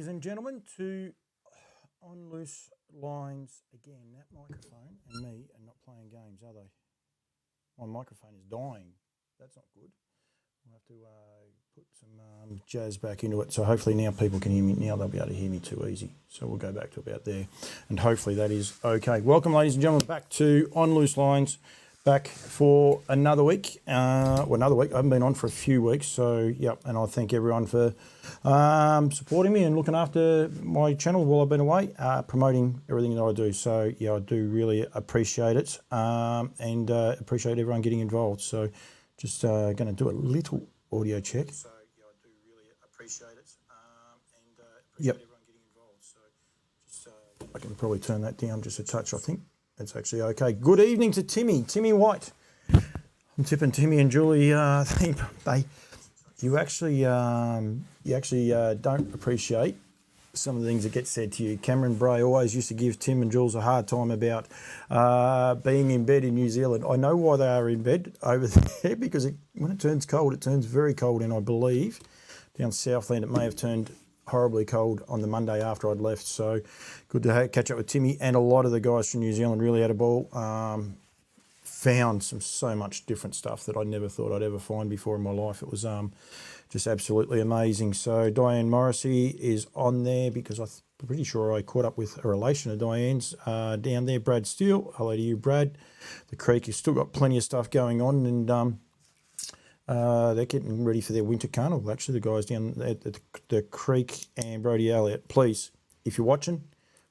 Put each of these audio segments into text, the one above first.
ladies and gentlemen, to On Loose Lines again. That microphone and me are not playing games, are they? My microphone is dying. That's not good. We'll have to put some jazz back into it. So hopefully now people can hear me. Now they'll be able to hear me too easy. So we'll go back to about there. And hopefully that is okay. Welcome, ladies and gentlemen, back to On Loose Lines. Back for another week. Another week. I haven't been on for a few weeks. So, yep. And I thank everyone for supporting me and looking after my channel while I've been away, promoting everything that I do. So, yeah, I do really appreciate it and appreciate everyone getting involved. So, just going to do a little audio check. So, yeah, I do really appreciate it and appreciate everyone getting involved. So, just I can probably turn that down just a touch, I think. That's actually okay. Good evening to Timmy White. I'm tipping Timmy and Julie. You actually don't appreciate some of the things that get said to you. Cameron Bray always used to give Tim and Jules a hard time about being in bed in New Zealand. I know why they are in bed over there because when it turns cold, it turns very cold, and I believe down Southland it may have turned horribly cold on the Monday after I'd left. So good to catch up with Timmy, and a lot of the guys from New Zealand really had a ball. Found so much different stuff that I never thought I'd ever find before in my life. It was just absolutely amazing. So Diane Morrissey is on there because I'm pretty sure I caught up with a relation of Diane's down there, Brad Steele. Hello to you, Brad. The Creek has still got plenty of stuff going on, and they're getting ready for their winter carnival. Actually, the guys down at the Creek and Brodie Elliott, please, if you're watching,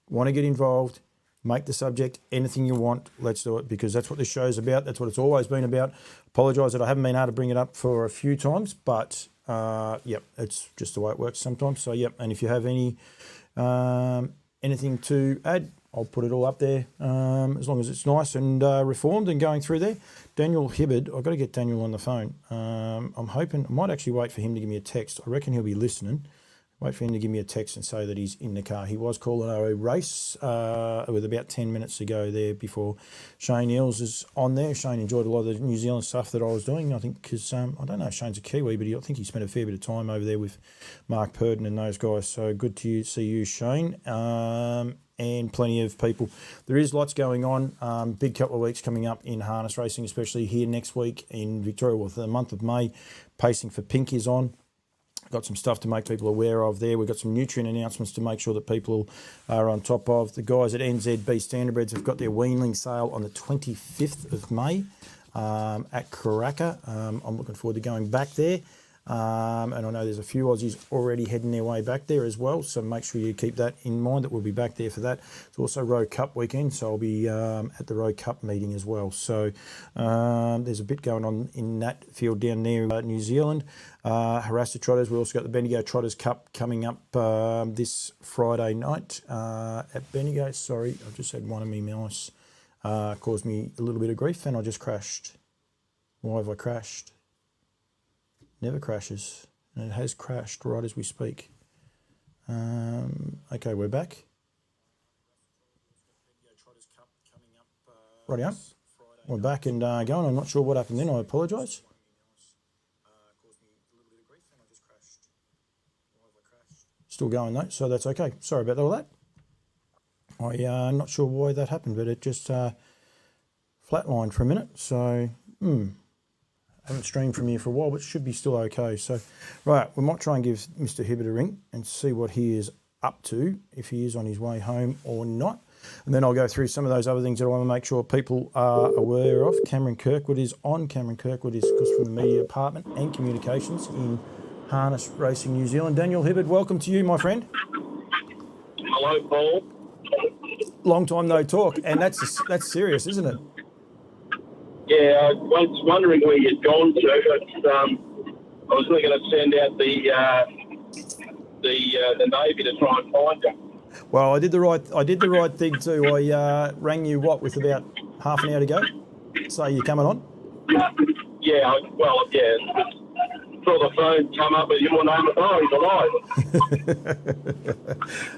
want to get involved, make the subject anything you want, let's do it, because that's what this show's about. That's what it's always been about. Apologise that I haven't been able to bring it up for a few times, but yep, it's just the way it works sometimes. So yep, and if you have any anything to add, I'll put it all up there as long as it's nice and reformed and going through there. Daniel Hibbard, I've got to get Daniel on the phone. I'm hoping, I might actually wait for him to give me a text. I reckon he'll be listening. Wait for him to give me a text and say that he's in the car. He was calling a race with about 10 minutes to go there before Shane Eels is on there. Shane enjoyed a lot of the New Zealand stuff that I was doing, I think, because I don't know if Shane's a Kiwi, but I think he spent a fair bit of time over there with Mark Purdon and those guys. So good to see you, Shane. And plenty of people. There is lots going on. Big couple of weeks coming up in harness racing, especially here next week in Victoria. Well, for the month of May, Pacing for Pink is on. Got some stuff to make people aware of there. We've got some nutrient announcements to make sure that people are on top of. The guys at NZB Standardbreds have got their weanling sale on the 25th of May at Karaka. I'm looking forward to going back there. And I know there's a few Aussies already heading their way back there as well, so make sure you keep that in mind that we'll be back there for that. It's also Rowe Cup weekend, so I'll be at the Rowe Cup meeting as well. So there's a bit going on in that field down there in New Zealand. Harasta Trotters, we also got the Bendigo Trotters Cup coming up this Friday night at Bendigo. Sorry, I've just had one of me mice caused me a little bit of grief and I just crashed. Why have I crashed? Never crashes, and it has crashed right as we speak. Okay, we're back. Rightio. We're back and going. I'm not sure what happened then. I apologise. Still going though, so that's okay. Sorry about all that. I'm not sure why that happened, but it just flatlined for a minute. So, haven't streamed from here for a while, but should be still okay. So, right, we might try and give Mr. Hibbert a ring and see what he is up to, if he is on his way home or not. And then I'll go through some of those other things that I want to make sure people are aware of. Cameron Kirkwood is on. Cameron Kirkwood is, of course, from the media department and communications in Harness Racing New Zealand. Daniel Hibbert, welcome to you, my friend. Hello, Paul. Long time no talk, and that's serious, isn't it? Yeah, I was wondering where you'd gone to. I was really going to send out the Navy to try and find you. Well, I did the right thing too. I rang you with about half an hour to go. So you coming on? Yeah, saw the phone come up with your name. Oh, he's alive.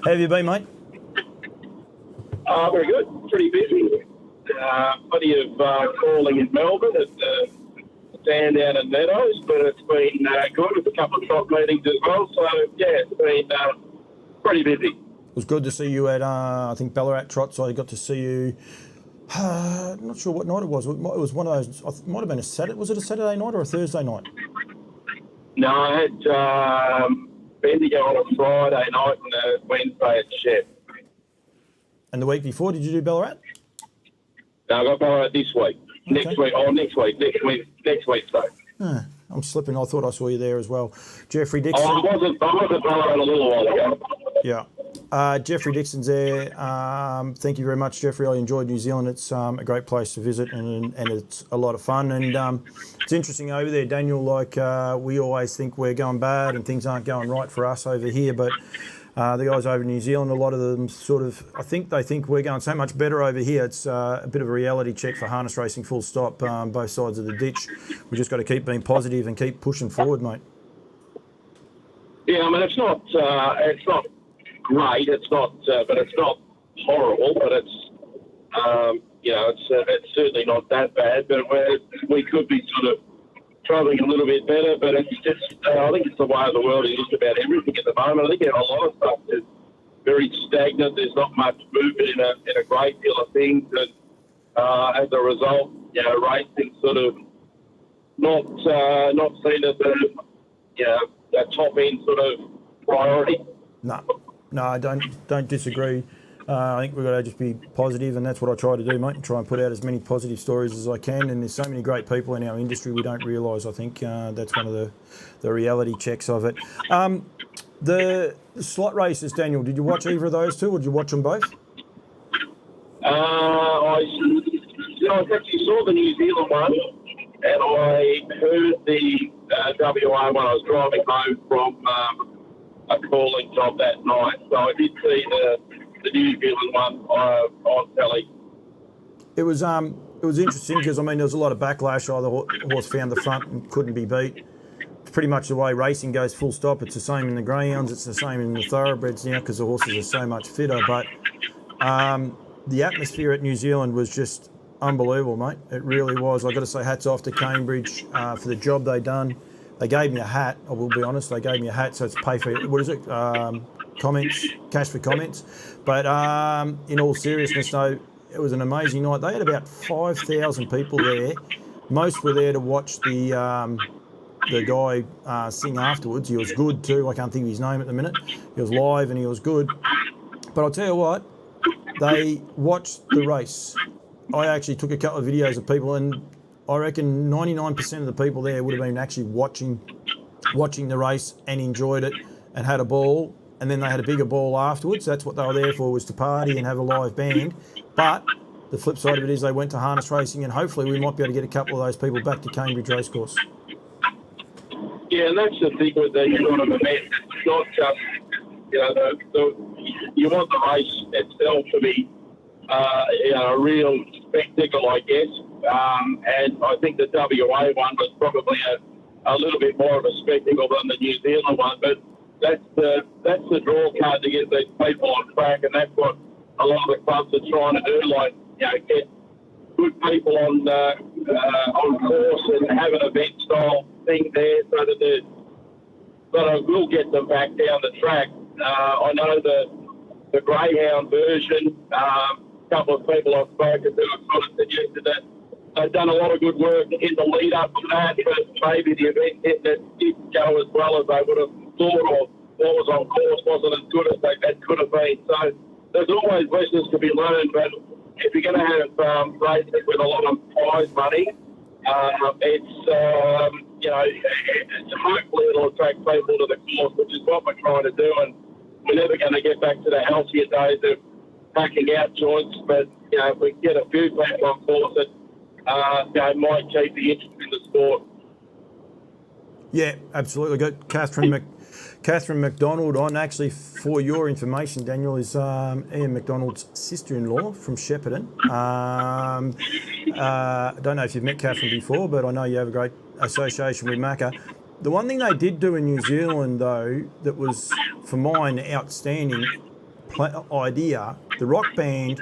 How have you been, mate? Very good. Pretty busy. Plenty of calling in Melbourne at the stand down in Meadows, but it's been good with a couple of top meetings as well. So, yeah, it's been pretty busy. It was good to see you at, I think, Ballarat Trots. I got to see you. I'm not sure what night it was. It was one of those. It might have been a Saturday. Was it a Saturday night or a Thursday night? No, I had Bendigo on a Friday night and a Wednesday at Chef. And the week before, did you do Ballarat? No, I got Ballarat this week. Okay. Next week, so. I'm slipping. I thought I saw you there as well. Jeffrey Dixon. I wasn't Ballarat a little while ago. Yeah. Jeffrey Dixon's there. Thank you very much, Jeffrey. I enjoyed New Zealand. It's a great place to visit and it's a lot of fun. And it's interesting over there, Daniel, like we always think we're going bad and things aren't going right for us over here. But the guys over in New Zealand, a lot of them I think they think we're going so much better over here. It's a bit of a reality check for harness racing, full stop, both sides of the ditch. We've just got to keep being positive and keep pushing forward, mate. Yeah, I mean, it's not great. It's not, but it's not horrible. But it's, it's certainly not that bad. But we could be sort of travelling a little bit better. But it's just, I think it's the way of the world in just about everything at the moment. I think a lot of stuff is very stagnant. There's not much movement in a great deal of things, and as a result, racing sort of not seen as a top end sort of priority. No, I don't disagree. I think we've got to just be positive, and that's what I try to do, mate, and try and put out as many positive stories as I can. And there's so many great people in our industry we don't realise. I think that's one of the reality checks of it. The slot races, Daniel, did you watch either of those two, or did you watch them both? I actually saw the New Zealand one, and I heard the WA one. I was driving home from a calling job that night, so I did see the New Zealand one on telly. It was interesting because there was a lot of backlash. The horse found the front and couldn't be beat. It's pretty much the way racing goes, full stop. It's the same in the greyhounds. It's the same in the thoroughbreds now because the horses are so much fitter. But the atmosphere at New Zealand was just unbelievable, mate. It really was. I've got to say hats off to Cambridge for the job they done. They gave me a hat, I will be honest. They gave me a hat, so it's pay for, what is it? Comments, cash for comments. But in all seriousness, though, it was an amazing night. They had about 5,000 people there. Most were there to watch the guy sing afterwards. He was good too. I can't think of his name at the minute. He was live and he was good. But I'll tell you what, they watched the race. I actually took a couple of videos of people, and I reckon 99% of the people there would have been actually watching the race and enjoyed it and had a ball, and then they had a bigger ball afterwards. That's what they were there for, was to party and have a live band. But the flip side of it is they went to harness racing, and hopefully we might be able to get a couple of those people back to Cambridge Racecourse. Yeah, and that's the thing with these sort of events. It's not just, you want the race itself to be a real spectacle, I guess. And I think the WA one was probably a little bit more of a spectacle than the New Zealand one. But that's the draw card to get these people on track, and that's what a lot of the clubs are trying to do. Like, get good people on course and have an event style thing there, so that we'll get them back down the track. I know the greyhound version. A couple of people I've spoken to have sort of suggested that they've done a lot of good work in the lead up to that, but maybe the event didn't go as well as they would have thought, or what was on course wasn't as good as that could have been. So there's always lessons to be learned, but if you're going to have races with a lot of prize money, hopefully it'll attract people to the course, which is what we're trying to do. And we're never going to get back to the healthier days of packing out joints, but if we get a few people on course, it might keep the interest in the sport. Yeah, absolutely. Got Catherine McDonald on. Actually, for your information, Daniel, is Ian McDonald's sister-in-law from Shepparton. I don't know if you've met Catherine before, but I know you have a great association with Macca. The one thing they did do in New Zealand, though, that was, for mine, outstanding idea, the rock band,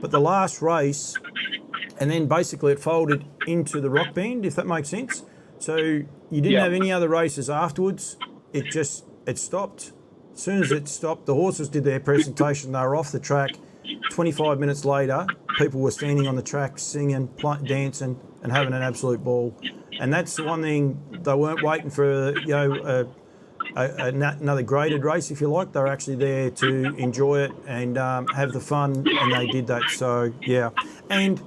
but the last race, and then basically it folded into the rock band, if that makes sense. So you didn't have any other races afterwards. It stopped. As soon as it stopped, the horses did their presentation. They were off the track. 25 minutes later, people were standing on the track singing, dancing, and having an absolute ball. And that's the one thing, they weren't waiting for another graded race, if you like. They were actually there to enjoy it and have the fun, and they did that. So yeah, and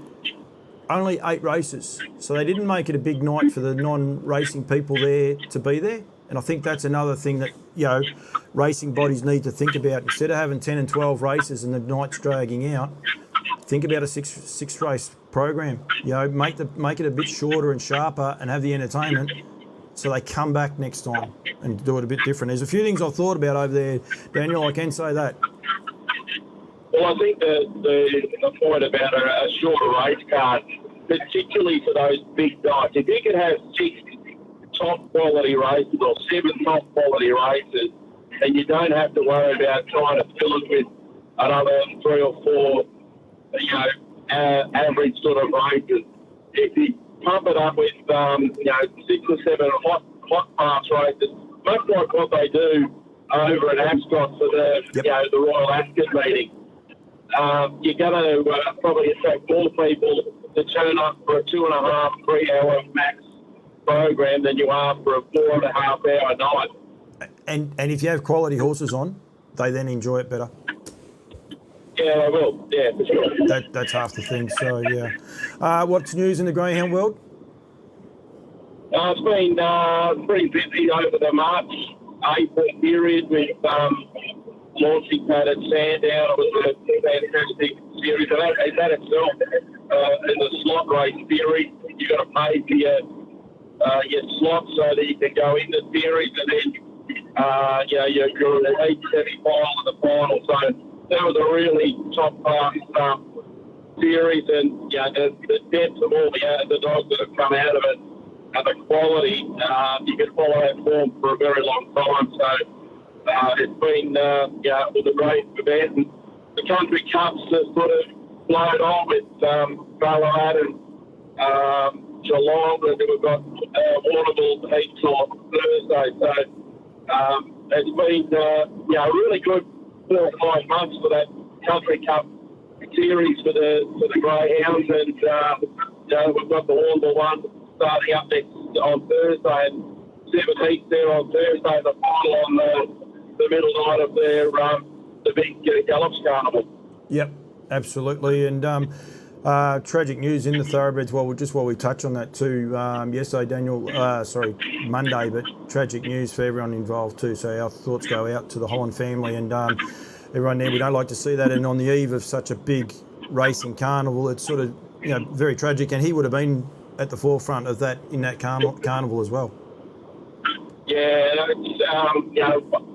only 8 races, so they didn't make it a big night for the non-racing people there to be there. And I think that's another thing that, racing bodies need to think about. Instead of having 10 and 12 races and the nights dragging out, think about a six race program. Make it a bit shorter and sharper and have the entertainment so they come back next time and do it a bit different. There's a few things I've thought about over there, Daniel, I can say that. Well, I think the point about a shorter race card, particularly for those big nights, if you could have 6 top quality races or 7 top quality races, and you don't have to worry about trying to fill it with another 3 or 4, average sort of races. If you pump it up with 6 or 7 hot class races, much like what they do over at Ascot for the the Royal Ascot meeting, you're going to probably attract more people to turn up for a 2.5, 3 hour max program than you are for a 4.5 hour night. And if you have quality horses on, they then enjoy it better. Yeah, they will. Yeah, for sure. That's half the thing. So yeah, what's news in the greyhound world? It's been pretty busy over the March, April period with launching that at Sandown. It was a fantastic series. And that itself, in the slot race series, you've got to pay for your slots so that you can go in the series, and then you're in the heat semi-final and the final. So that was a really top-class series, and the depth of all the dogs that have come out of it, and the quality, you can follow that form for a very long time. So it's been it was a great event. And the country cups have sort of flowed on with Ballarat and Geelong, and then we've got Warrnambool heats on Thursday. So it's been a really good 4 or 5 months for that country cup series for the greyhounds, and we've got the Warrnambool one starting up next on Thursday, and 7 heats there on Thursday, the final on the middle night of the big Gallops Carnival. Yep, absolutely. And tragic news in the thoroughbreds. Well, just while we touch on that too, yesterday, Daniel, Monday, but tragic news for everyone involved too. So our thoughts go out to the Holland family and everyone there. We don't like to see that, and on the eve of such a big racing carnival, it's sort of very tragic. And he would have been at the forefront of that in that carnival as well. Yeah, it's,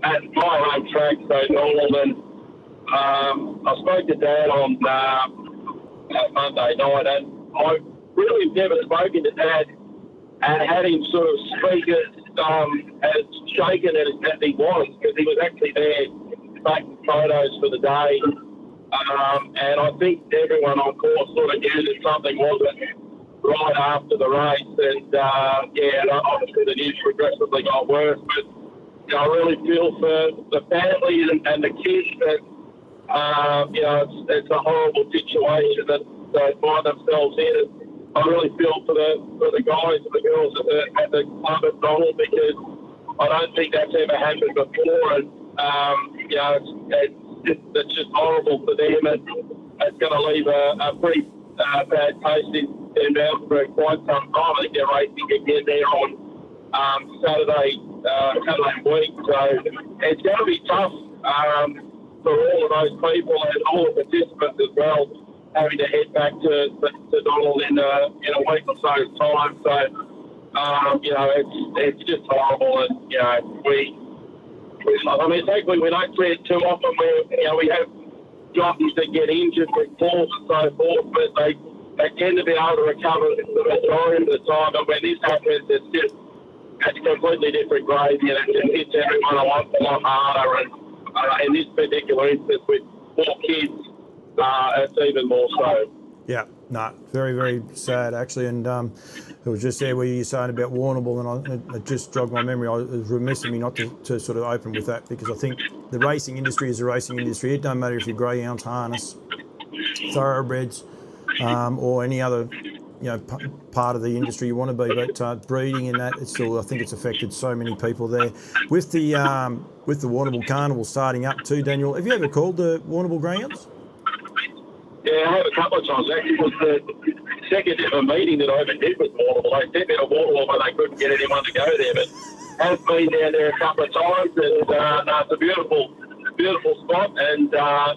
at my home track, so Norman, I spoke to Dad on Monday night, and I really have never spoken to Dad and had him sort of speak as shaken as he was, because he was actually there taking photos for the day. And I think everyone on course sort of knew that something wasn't right after the race, and obviously the news progressively got worse. But I really feel for the family and the kids that it's a horrible situation that they find themselves in. And I really feel for the guys and the girls at the club at Donald, because I don't think that's ever happened before, and it's just horrible for them, and it's going to leave a pretty bad taste in mouth for quite some time. I think they're racing again there on Saturday week, so it's going to be tough for all of those people and all the participants as well, having to head back to Donald in a week or so's time. So it's just horrible, and thankfully we don't see it too often where we have jockeys that get injured with falls and so forth, but they tend to be able to recover the majority of the time. And when this happens, it's a completely different gravy, and it hits everyone a lot harder. And in this particular instance with 4 kids, it's even more so. Yeah, no, very, very sad actually. And it was just there where you were saying about Warrnambool, and it just jogged my memory. It was remiss of me not to sort of open with that, because I think the racing industry is a racing industry. It don't matter if you're greyhounds, harness, thoroughbreds, or any other part of the industry you want to be, but breeding in that, it's still, I think it's affected so many people there. With the Warrnambool Carnival starting up too, Daniel, have you ever called the Warrnambool Greyhounds? Yeah, I have a couple of times. Actually, it was the second ever meeting that I ever did with Warrnambool. They sent me to Warrnambool, but they couldn't get anyone to go there. But have been down there a couple of times, and no, it's a beautiful spot. And I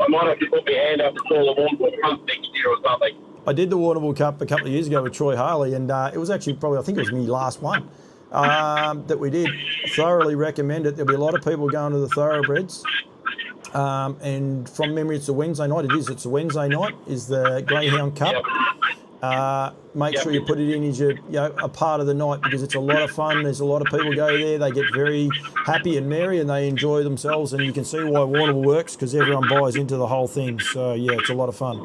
might have to put my hand up to call the Warrnambool Cup next year or something. I did the Warrnambool Cup a couple of years ago with Troy Harley, and it was actually probably, I think it was my last one that we did. Thoroughly recommend it. There'll be a lot of people going to the thoroughbreds. And from memory, it's a Wednesday night. It's a Wednesday night, is the Greyhound Cup. Yep. Make sure you put it in as a part of the night, because it's a lot of fun. There's a lot of people go there. They get very happy and merry, and they enjoy themselves. And you can see why Warrnambool works, because everyone buys into the whole thing. So, yeah, it's a lot of fun.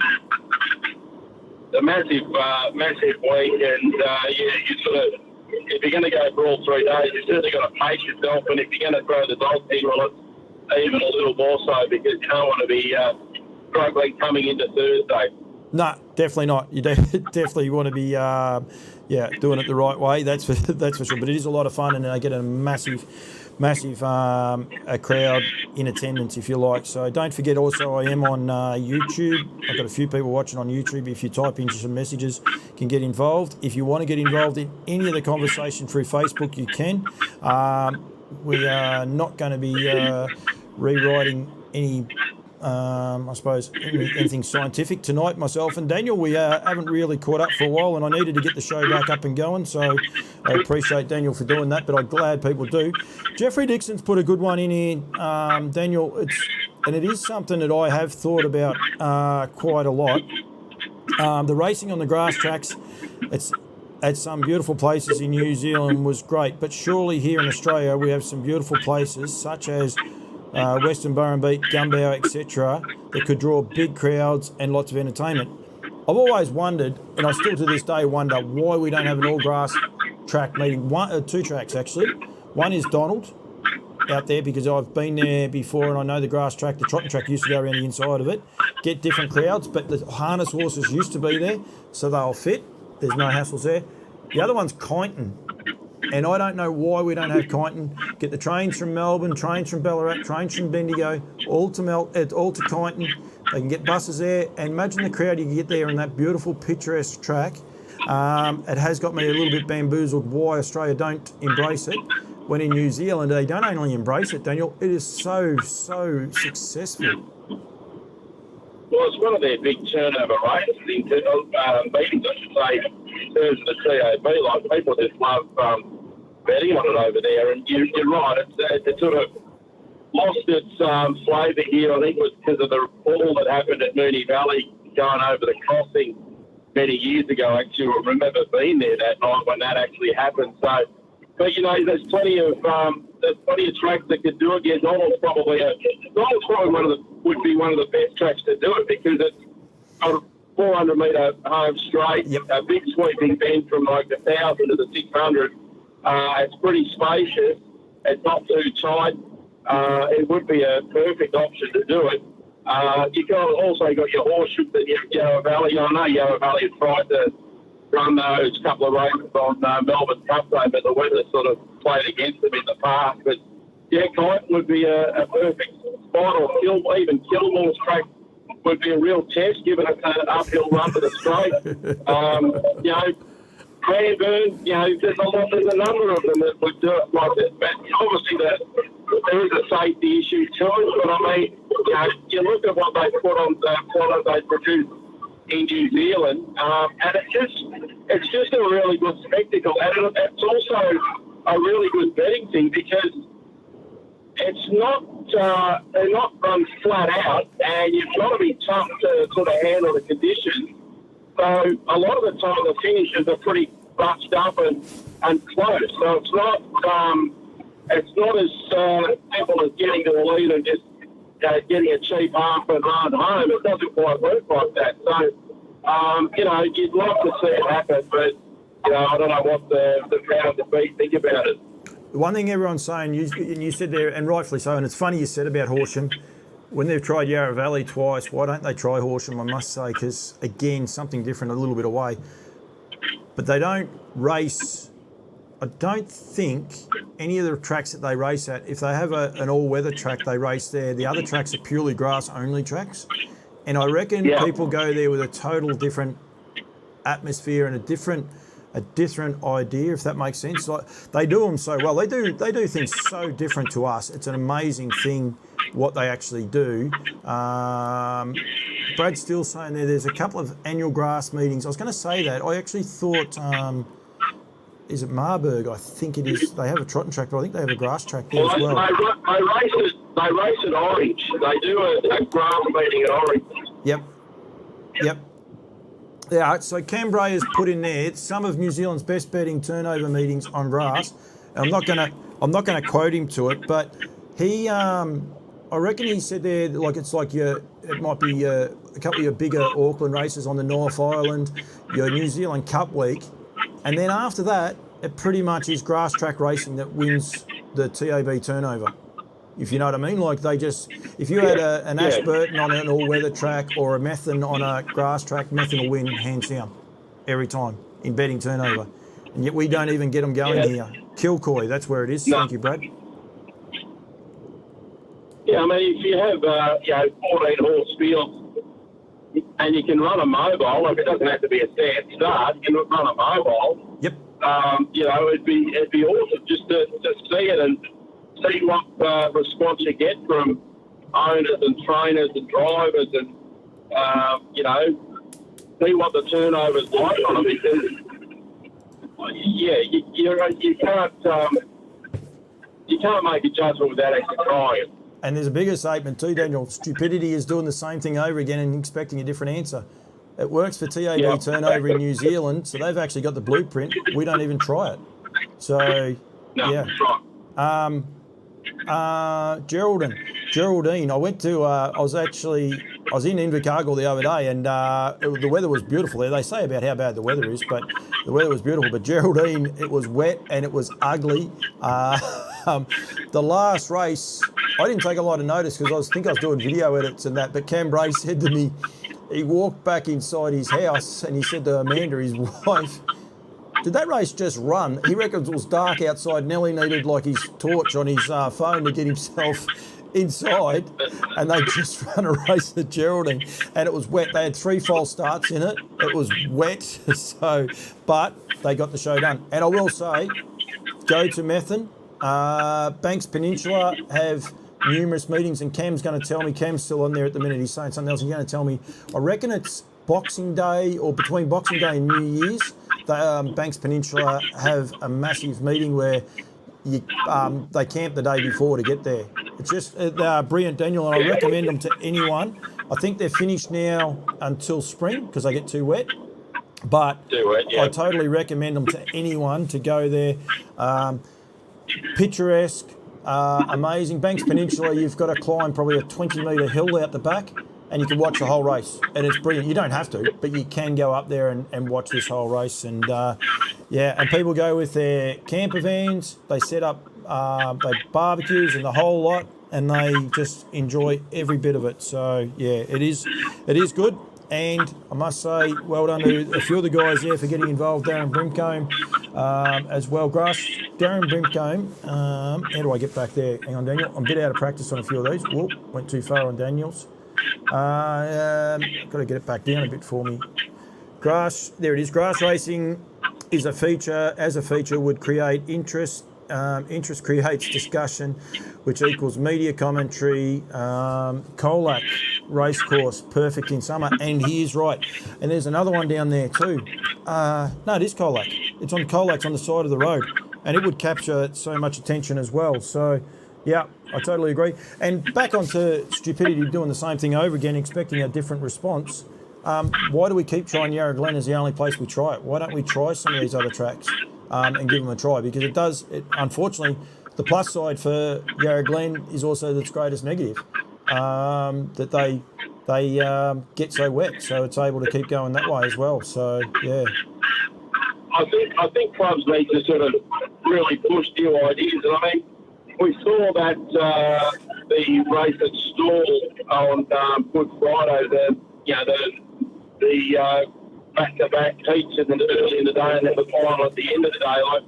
A massive week, and you sort of, if you're going to go for all 3 days, you certainly got to pace yourself, and if you're going to throw the dog thing, well, it's even a little more so, because you don't want to be struggling coming into Thursday. No, definitely not. You definitely want to be, doing it the right way. That's for sure. But it is a lot of fun, and they get a massive a crowd in attendance, if you like. So don't forget, also I am on YouTube. I've got a few people watching on YouTube. If you type in some messages, you can get involved. If you want to get involved in any of the conversation through Facebook, you can. We are not going to be rewriting any, I suppose, anything scientific tonight, myself and Daniel. We haven't really caught up for a while, and I needed to get the show back up and going, so I appreciate Daniel for doing that, but I'm glad people do. Jeffrey Dixon's put a good one in here, Daniel, it is something that I have thought about quite a lot. The racing on the grass tracks, it's at some beautiful places in New Zealand was great, but surely here in Australia we have some beautiful places such as Western Burrumbeet, Gumbau, etc., that could draw big crowds and lots of entertainment. I've always wondered, and I still to this day wonder, why we don't have an all-grass track meeting. Two tracks actually. One is Donald out there, because I've been there before and I know the grass track, the trotting track used to go around the inside of it, get different crowds, but the harness horses used to be there, so they'll fit. There's no hassles there. The other one's Kyneton, and I don't know why we don't have Kyneton. Get the trains from Melbourne, trains from Ballarat, trains from Bendigo, all to Kyneton. They can get buses there, and imagine the crowd you can get there in that beautiful picturesque track. It has got me a little bit bamboozled why Australia don't embrace it, when in New Zealand they don't only embrace it, Daniel, it is so successful. Well, it's one of their big turnover races, meetings, I should say, in terms of the TAB. Like, people just love betting on it over there. And you're right, it sort of lost its flavour here. I think it was because of the fall that happened at Moonee Valley going over the crossing many years ago. Actually, I remember being there that night when that actually happened. So, but there's plenty of tracks that could do it. Yeah, Donald's probably would be one of the best tracks to do it, because it's got a 400 metre home straight, a big sweeping bend from like the 1,000 to the 600. It's pretty spacious. It's not too tight. It would be a perfect option to do it. You've also got your horseshoes at Yarra Valley. I know Yarra Valley has tried to run those couple of races on Melbourne Cup Day, but the weather sort of played against them in the past. But yeah, Kyneton would be a perfect spot, or even Kilmore's track would be a real test, given it's an uphill run to the straight. Cranbourne, there's a number of them that would do it like that. But obviously there is a safety issue to it. But I mean, you look at what they put on the product they produce in New Zealand, and it's just a really good spectacle. And it's also a really good betting thing, because it's not they're not run flat out, and you've got to be tough to sort of handle the conditions. So a lot of the time the finishes are pretty butched up and close. So it's not as simple as getting to the lead and just getting a cheap half and run home. It doesn't quite work like that. So You know, you'd love to see it happen, but, you know, I don't know what the powers that be think about it. The one thing everyone's saying, you said there, and rightfully so, and it's funny you said about Horsham, when they've tried Yarra Valley twice, why don't they try Horsham, I must say, because, again, something different, a little bit away. But they don't race, I don't think any of the tracks that they race at, if they have an all-weather track they race there, the other tracks are purely grass-only tracks. And I reckon people go there with a total different atmosphere and a different idea, if that makes sense. Like, they do them so well. They do things so different to us. It's an amazing thing what they actually do. Brad's still saying there's a couple of annual grass meetings. I was going to say that. I actually thought, is it Marburg? I think it is. They have a trotting track, but I think they have a grass track there as well. They race at Orange. They do a grass meeting at Orange. Yep. Yeah, so Cambrai has put in there some of New Zealand's best betting turnover meetings on grass. And I'm not gonna quote him to it, but he I reckon he said there it might be a couple of your bigger Auckland races on the North Island, your New Zealand Cup week, and then after that it pretty much is grass track racing that wins the TAB turnover. If you know what I mean, like if you had an Ashburton on an all-weather track or a Methven on a grass track, Methven will win hands down every time in betting turnover. And yet we don't even get them going here. Kilcoy, that's where it is. No. Thank you, Brad. Yeah, I mean, if you have 14 horse fields and you can run a mobile, like it doesn't have to be a stand start, you can run a mobile. Yep. You know, it'd be awesome just to see it and see what response you get from owners and trainers and drivers, and you know, see what the turnover's like on them, because you can't make a judgment without actually trying it. And there's a bigger statement too, Daniel. Stupidity is doing the same thing over again and expecting a different answer. It works for TAB turnover in New Zealand, so they've actually got the blueprint. We don't even try it. So That's right. Geraldine. I went to. I was in Invercargill the other day, and the weather was beautiful there. They say about how bad the weather is, but the weather was beautiful. But Geraldine, it was wet and it was ugly. The last race, I didn't take a lot of notice because I was doing video edits and that. But Cambrai said to me, he walked back inside his house and he said to Amanda, his wife, did that race just run? He reckons it was dark outside. Nelly needed like his torch on his phone to get himself inside, and they just ran a race at Geraldine, and it was wet. They had 3 false starts in it. It was wet, but they got the show done. And I will say, go to Methven. Banks Peninsula have numerous meetings, and Cam's going to tell me. Cam's still on there at the minute. He's saying something else. He's going to tell me. I reckon it's Boxing Day or between Boxing Day and New Year's. Banks Peninsula have a massive meeting where they camp the day before to get there. It's just they're brilliant, Daniel, and I recommend them to anyone. I think they're finished now until spring because they get too wet. But I totally recommend them to anyone to go there. Picturesque, amazing. Banks Peninsula, you've got to climb probably a 20-metre hill out the back, and you can watch the whole race, and it's brilliant. You don't have to, but you can go up there and watch this whole race. And and people go with their camper vans. They set up they barbecues and the whole lot, and they just enjoy every bit of it. So it is good. And I must say, well done to a few of the guys there for getting involved. Darren Brimcombe as well. Darren Brimcombe. How do I get back there? Hang on, Daniel. I'm a bit out of practice on a few of these. Whoop, went too far on Daniel's. Got to get it back down a bit for me. There it is. Grass racing is a feature. As a feature, would create interest. Interest creates discussion, which equals media commentary. Colac racecourse, perfect in summer, and he is right. And there's another one down there too. No, it is Colac. It's on Colac's on the side of the road, and it would capture so much attention as well. So, yeah, I totally agree. And back onto stupidity, doing the same thing over again, expecting a different response. Why do we keep trying Yarra Glen as the only place we try it? Why don't we try some of these other tracks and give them a try? Because unfortunately, the plus side for Yarra Glen is also its greatest negative. That they get so wet, so it's able to keep going that way as well. So yeah. I think clubs need to sort of really push new ideas. And I mean, we saw that the race at Stall on Good Friday, the back-to-back heats early in the day and then the final at the end of the day. Like,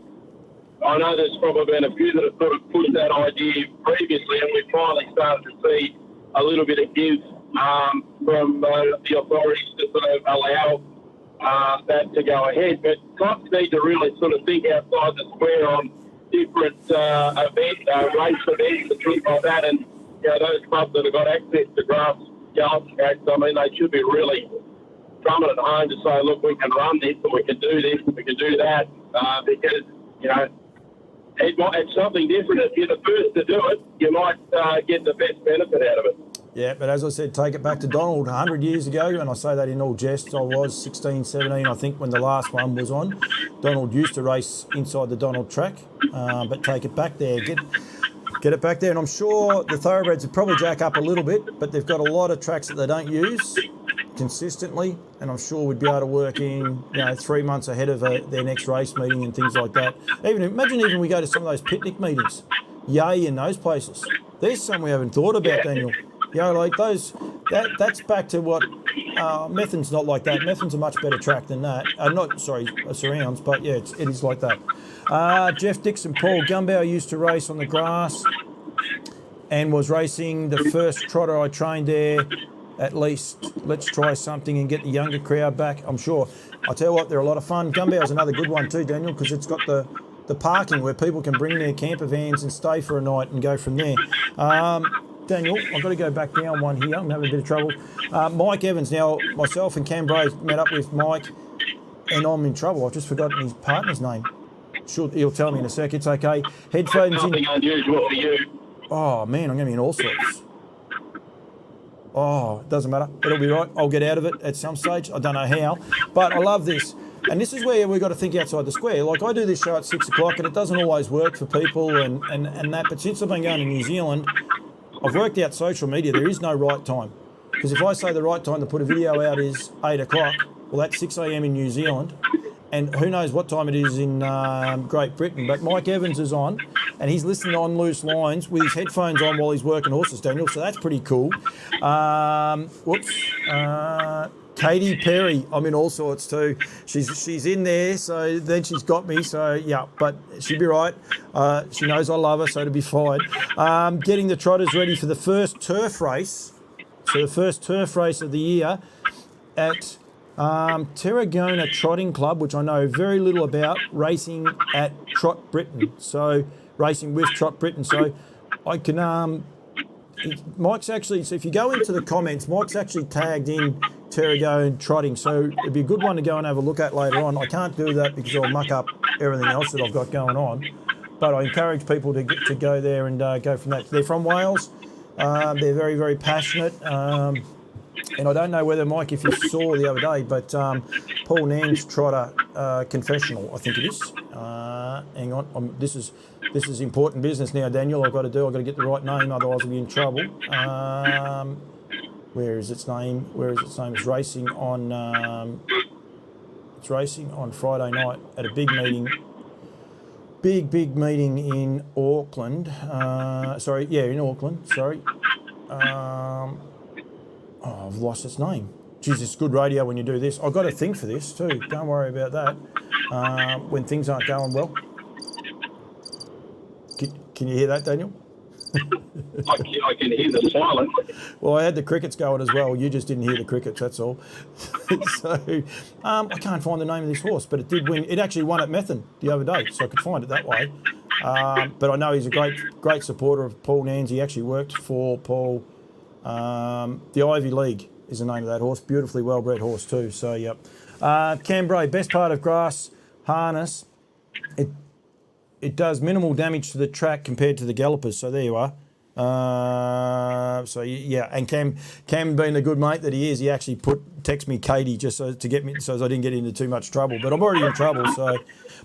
I know there's probably been a few that have sort of pushed that idea previously, and we've finally started to see a little bit of give from the authorities to sort of allow that to go ahead. But clubs need to really sort of think outside the square on different race events and things like that. And those clubs that have got access to grass gallop tracks, I mean, they should be really drumming at home to say, look, we can run this and we can do this and we can do that, because it's something different. If you're the first to do it, you might get the best benefit out of it. Yeah, but as I said, take it back to Donald 100 years ago, and I say that in all jest. I was 16, 17, I think, when the last one was on. Donald used to race inside the Donald track, but take it back there. Get it back there, and I'm sure the thoroughbreds would probably jack up a little bit, but they've got a lot of tracks that they don't use consistently, and I'm sure we'd be able to work in 3 months ahead of their next race meeting and things like that. Imagine we go to some of those picnic meetings, Yay, in those places. There's some we haven't thought about, Daniel. Like those, that's back to what Methven's not like that. Methven's a much better track than that. Surrounds, but yeah, it is like that. Jeff Dixon, Paul Gumbauer used to race on the grass and was racing the first trotter I trained there. At least let's try something and get the younger crowd back. I'm sure. I'll tell you what, they're a lot of fun. Gumbauer's another good one too, Daniel, because it's got the parking where people can bring their camper vans and stay for a night and go from there. Daniel, I've got to go back down one here. I'm having a bit of trouble. Mike Evans. Now, myself and Cam Bray met up with Mike, and I'm in trouble. I've just forgotten his partner's name. He'll tell me in a sec. It's okay. Headphones in. Nothing unusual for you. Oh, man, I'm going to be in all sorts. Oh, it doesn't matter. It'll be right. I'll get out of it at some stage. I don't know how. But I love this. And this is where we've got to think outside the square. Like, I do this show at 6 o'clock, and it doesn't always work for people and that. But since I've been going to New Zealand, I've worked out social media. There is no right time. Because if I say the right time to put a video out is 8 o'clock, well, that's 6 a.m. in New Zealand. And who knows what time it is in Great Britain. But Mike Evans is on, and he's listening on Loose Lines with his headphones on while he's working horses, Daniel. So that's pretty cool. Katie Perry, I'm in all sorts too. She's in there, so then she's got me. So yeah, but she'll be right. She knows I love her, so it'll be fine. Getting the trotters ready for the first turf race. So the first turf race of the year at Tarragona Trotting Club, which I know very little about, racing at Trot Britain. So racing with Trot Britain. So I can Mike's actually, so if you go into the comments, Mike's actually tagged in Tarragona Trotting, so it'd be a good one to go and have a look at later on. I can't do that because I'll muck up everything else that I've got going on, but I encourage people to go there and go from that. They're from Wales. They're very, very passionate. And I don't know whether, Mike, if you saw the other day, but Paul Nance Trotter Confessional, I think it is. Hang on, this is important business now, Daniel. I've got to get the right name, otherwise I'll be in trouble. Where is its name? It's racing on. It's racing on Friday night at a big meeting. Big meeting in Auckland. In Auckland. Sorry. I've lost its name. Geez, it's good radio when you do this. I've got a thing for this too. Don't worry about that. When things aren't going well. Can you hear that, Daniel? I can hear the silence. Well, I had the crickets going as well. You just didn't hear the crickets, that's all. So, I can't find the name of this horse, but it did win. It actually won at Methven the other day, so I could find it that way. But I know he's a great supporter of Paul Nance. He actually worked for Paul. The Ivy League is the name of that horse. Beautifully well-bred horse too. So, yep. Cambrai, best part of grass harness. It does minimal damage to the track compared to the gallopers. So there you are. And Cam being the good mate that he is, he actually text me Katie just so I didn't get into too much trouble. But I'm already in trouble. So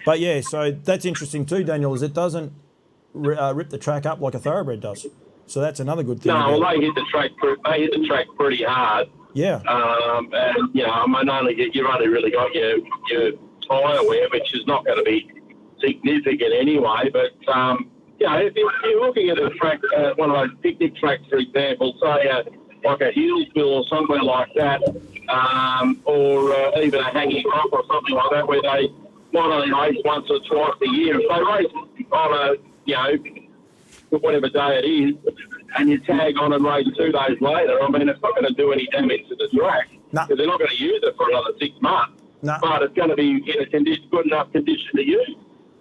that's interesting too, Daniel. Is it doesn't rip the track up like a thoroughbred does. So that's another good thing. No, about well, it. they hit the track pretty hard. Yeah. And I mean, you've only really got your tyre wear, which is not going to be significant anyway. But if you're looking at a track, one of those picnic tracks, for example, say like a Hillsville or somewhere like that, or even a Hanging Rock or something like that, where they might only race once or twice a year. If they race on whatever day it is, and you tag on and race 2 days later, I mean, it's not going to do any damage to the track, because they're not going to use it for another 6 months. No. But it's going to be in a good enough condition to use.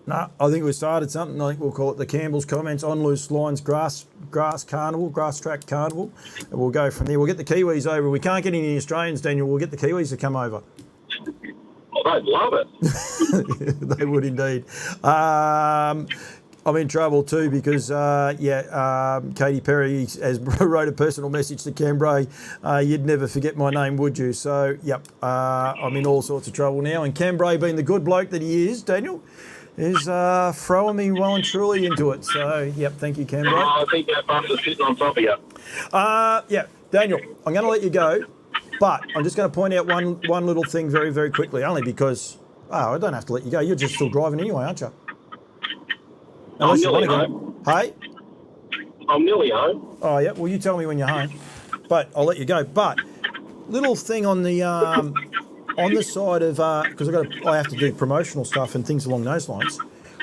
No, I think we started something. I think we'll call it the Campbell's Comments on Loose Lines Grass Carnival, Grass Track Carnival. And we'll go from there. We'll get the Kiwis over. We can't get any Australians, Daniel. We'll get the Kiwis to come over. Well, they'd love it. They would indeed. I'm in trouble too because, Katy Perry has wrote a personal message to Cambrai. You'd never forget my name, would you? So, yep, I'm in all sorts of trouble now. And Cambrai, being the good bloke that he is, Daniel, is throwing me well and truly into it. So, yep, thank you, Cambrai. I think that bus is sitting on top of you. Daniel, I'm going to let you go, but I'm just going to point out one little thing very, very quickly, only because, I don't have to let you go. You're just still driving anyway, aren't you? I'm nearly home. Hey? I'm nearly home. Oh, yeah. Well, you tell me when you're home, but I'll let you go. But little thing on the side of because I have to do promotional stuff and things along those lines.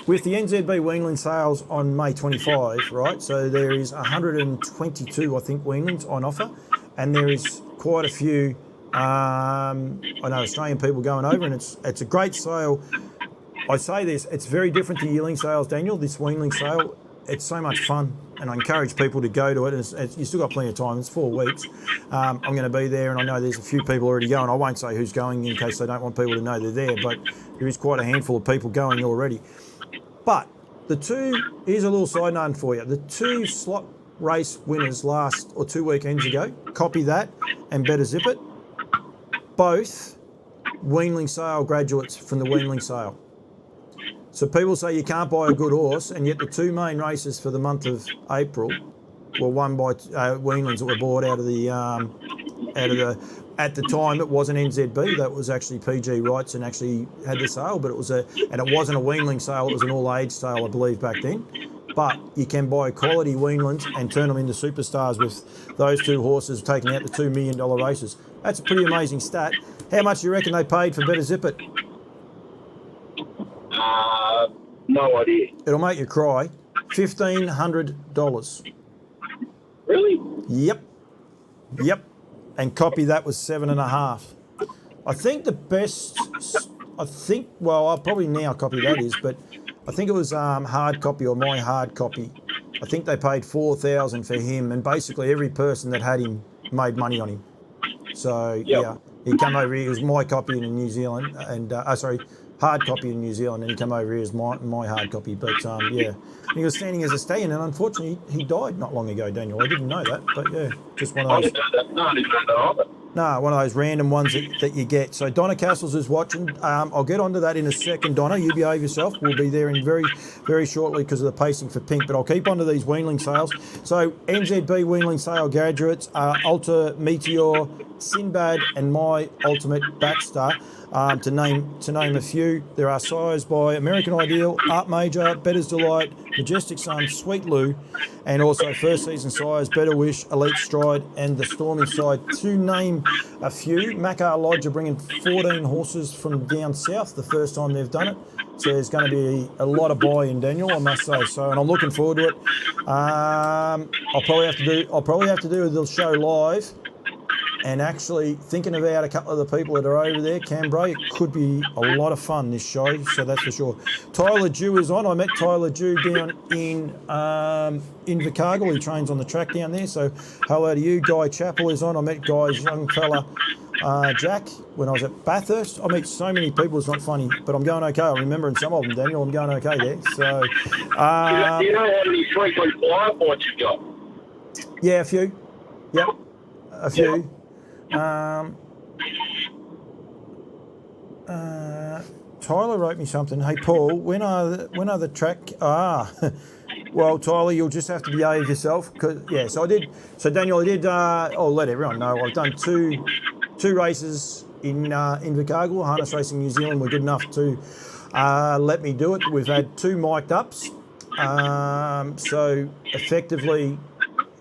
With the NZB Weanling sales on May 25, right? So there is 122, I think, Weanlings on offer, and there is quite a few. I know Australian people going over, and it's a great sale. I say this, it's very different to yearling sales, Daniel, this weanling sale. It's so much fun, and I encourage people to go to it. You still got plenty of time, it's 4 weeks. I'm going to be there, and I know there's a few people already going. I won't say who's going in case they don't want people to know they're there, but there is quite a handful of people going already. But here's a little side note for you. The 2 slot race winners 2 weekends ago, Copy That and Better Zip It, both weanling sale graduates from the weanling sale. So people say you can't buy a good horse, and yet the 2 main races for the month of April were won by weanlings that were bought out of the at the time it wasn't NZB, that was actually PG Rights and actually had the sale, but it wasn't a weanling sale, it was an all age sale, I believe, back then. But you can buy quality weanlings and turn them into superstars with those 2 horses taking out the $2 million races. That's a pretty amazing stat. How much do you reckon they paid for Better Zip It? No idea. It'll make you cry. $1,500. Really? Yep. And Copy That was 7.5. I think the best. I'll probably now Copy That is, but I think it was Hard Copy or My Hard Copy. I think they paid $4,000 for him, and basically every person that had him made money on him. So yeah, he came over here. It was My Copy in New Zealand, and Hard Copy in New Zealand, and he came over here as my Hard Copy. But he was standing as a stallion, and unfortunately he died not long ago, Daniel. I didn't know that, but yeah, just one of those. I didn't know that. No, I didn't know that either. No, one of those random ones that you get. So Donna Castles is watching. I'll get onto that in a second, Donna. You behave yourself. We'll be there in very, very shortly because of the pacing for Pink. But I'll keep onto these weanling sales. So NZB weanling sale graduates are Alta Meteor, Sinbad, and My Ultimate Baxter. To name a few, there are sires by American Ideal, Art Major, Better's Delight, Majestic Sun, Sweet Lou, and also first season sires Better Wish, Elite Stride, and the Storm Inside. To name a few, Makar Lodge are bringing 14 horses from down south, the first time they've done it. So there's going to be a lot of buy-in, Daniel, I must say. So, and I'm looking forward to it. I'll probably have to do the show live. And actually thinking about a couple of the people that are over there, Cambrai, it could be a lot of fun, this show, so that's for sure. Tyler Dew is on. I met Tyler Dew down in Invercargill. He trains on the track down there, so hello to you. Guy Chappell is on. I met Guy's young fella, Jack, when I was at Bathurst. I meet so many people, it's not funny, but I'm going okay. I'm remembering some of them, Daniel. I'm going okay there. So, do you know how many frequent flyer points you've got? Yeah, a few. Yep, a few. Yep. Tyler wrote me something. Hey Paul, when are the track? Well, Tyler, you'll just have to behave yourself. So I did. So Daniel, I did. I'll let everyone know. I've done two races in Invercargill. Harness Racing New Zealand were good enough to let me do it. We've had 2 mic'd ups. So effectively,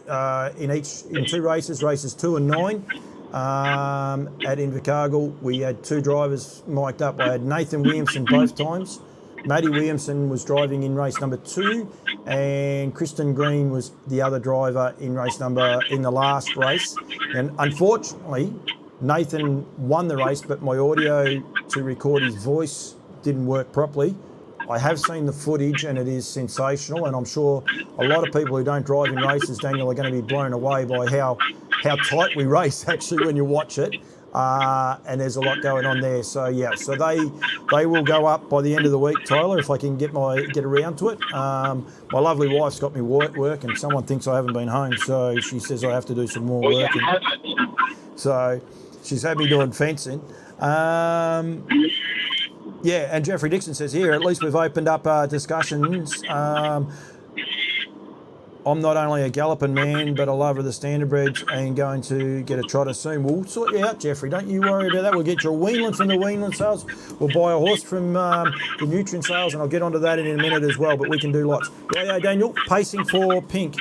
in 2 races, races 2 and 9. At Invercargill, we had 2 drivers mic'd up. I had Nathan Williamson both times. Matty Williamson was driving in race number 2, and Kristen Green was the other driver in the last race. And unfortunately, Nathan won the race, but my audio to record his voice didn't work properly. I have seen the footage and it is sensational, and I'm sure a lot of people who don't drive in races, Daniel, are going to be blown away by how tight we race actually when you watch it. And there's a lot going on there. So so they will go up by the end of the week, Tyler, if I can get around to it. My lovely wife's got me work, and someone thinks I haven't been home, so she says I have to do some more work. So she's had me doing fencing. And Jeffrey Dixon says here, at least we've opened up discussions. I'm not only a galloping man, but a lover of the standardbreds and going to get a trotter soon. We'll sort you out, Jeffrey. Don't you worry about that. We'll get you a weanling from the weanling sales. We'll buy a horse from the nutrient sales, and I'll get onto that in a minute as well, but we can do lots. Yeah, Daniel, pacing for Pink.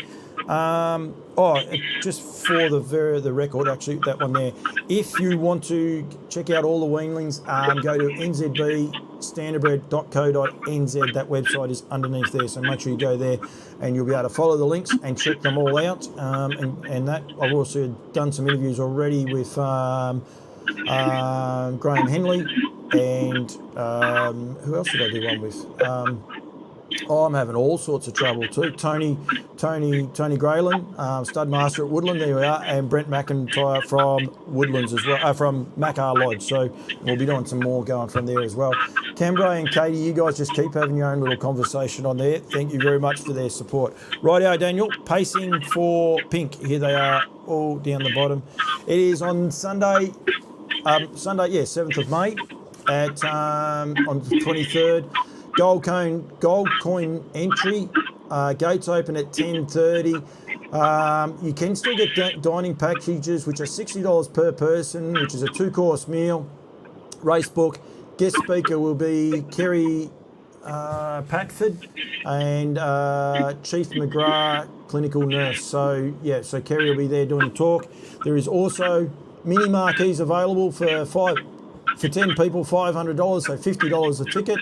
Just for the record, actually, that one there. If you want to check out all the weanlings, go to nzbstandardbred.co.nz. That website is underneath there, so make sure you go there and you'll be able to follow the links and check them all out. And that I've also done some interviews already with Graham Henley and who else did I do one with? I'm having all sorts of trouble too. Tony Graylin, stud master at Woodland, there we are, and Brent McIntyre from Woodlands as well, from Macar Lodge. So we'll be doing some more going from there as well. Cambrai and Katie, you guys just keep having your own little conversation on there. Thank you very much for their support. Rightio, Daniel, pacing for Pink. Here they are, all down the bottom. It is on Sunday, 7th of May at on the 23rd. Gold coin entry. Gates open at 10:30. You can still get dining packages, which are $60 per person, which is a 2-course meal. Race book. Guest speaker will be Kerry Patford and Chief McGrath, clinical nurse. So Kerry will be there doing the talk. There is also mini marquees available for 10 people, $500, so $50 a ticket.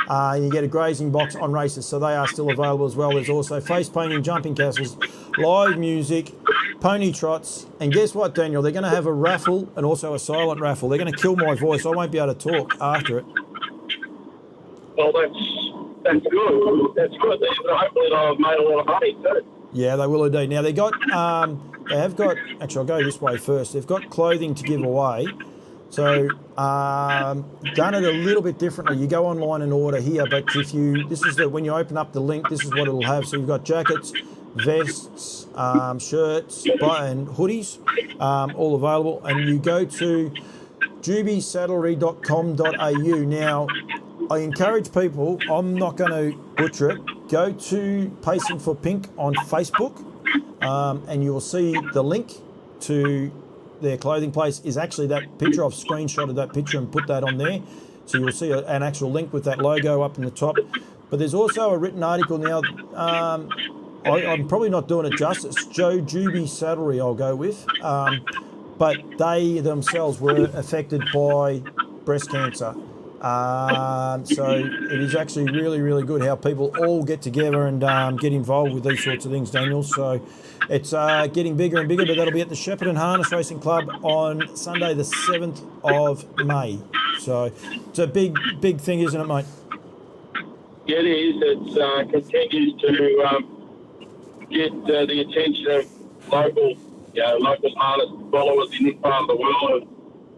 You get a grazing box on races, so they are still available as well. There's also face painting, jumping castles, live music, pony trots, and guess what, Daniel? They're going to have a raffle and also a silent raffle. They're going to kill my voice. I won't be able to talk after it. Well, that's good. That's good. Hopefully they'll have made a lot of money too. Yeah, they will indeed. Now they have got. Actually, I'll go this way first. They've got clothing to give away. So, done it a little bit differently. You go online and order here, but when you open up the link, this is what it'll have. So you've got jackets, vests, shirts, and hoodies, all available. And you go to jubysaddlery.com.au. Now, I encourage people, I'm not going to butcher it, go to Pacing for Pink on Facebook, and you will see the link to their clothing place is actually that picture. I've screenshotted that picture and put that on there. So you'll see an actual link with that logo up in the top. But there's also a written article now. I'm probably not doing it justice. Joe Juby Saddlery I'll go with. But they themselves were affected by breast cancer. So it is actually really, really good how people all get together and get involved with these sorts of things, Daniel. So it's getting bigger and bigger, but that'll be at the Shepparton Harness Racing Club on Sunday, the 7th of May. So it's a big thing, isn't it, mate? Yeah, it is. It continues to get the attention of local harness followers in this part of the world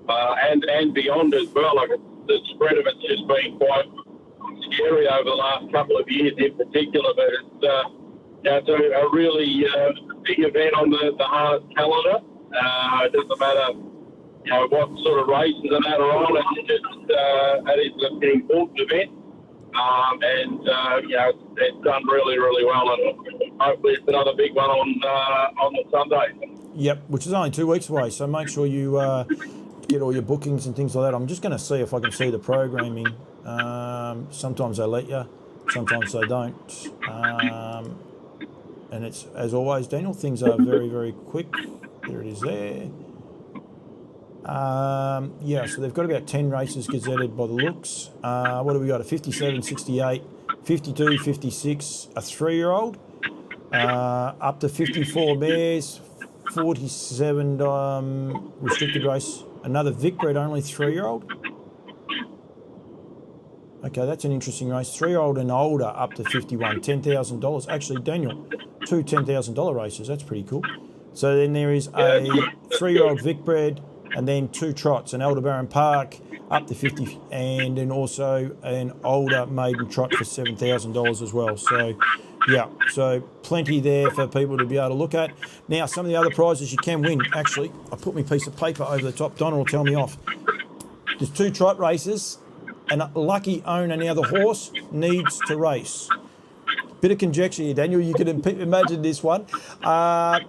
and beyond as well. Like the spread of it's just been quite scary over the last couple of years in particular, but it's a really big event on the harness calendar. It doesn't matter what sort of races and that are on. It's just it is an important event, It's done really, really well, and hopefully it's another big one on the Sunday. Yep, which is only 2 weeks away. So make sure you get all your bookings and things like that. I'm just going to see if I can see the programming. Sometimes they let you, sometimes they don't. And it's, as always, Daniel, things are very, very quick. There it is there. So they've got about 10 races gazetted by the looks. What have we got? A 57, 68, 52, 56, a 3-year-old, up to 54 mares, 47 restricted race, another Vic bred only 3-year-old. Okay, that's an interesting race. 3-year-old and older up to 51, $10,000. Actually, Daniel, 2 $10,000 races. That's pretty cool. So then there is a 3-year-old Vic bred, and then 2 trots, an Aldebaran Park up to 50, and then also an older maiden trot for $7,000 as well. So, yeah, so plenty there for people to be able to look at. Now, some of the other prizes you can win. Actually, I put my piece of paper over the top. Donna will tell me off. There's 2 trot races, and a lucky owner. Now, the horse needs to race. Bit of conjecture here, Daniel. You could imagine this one.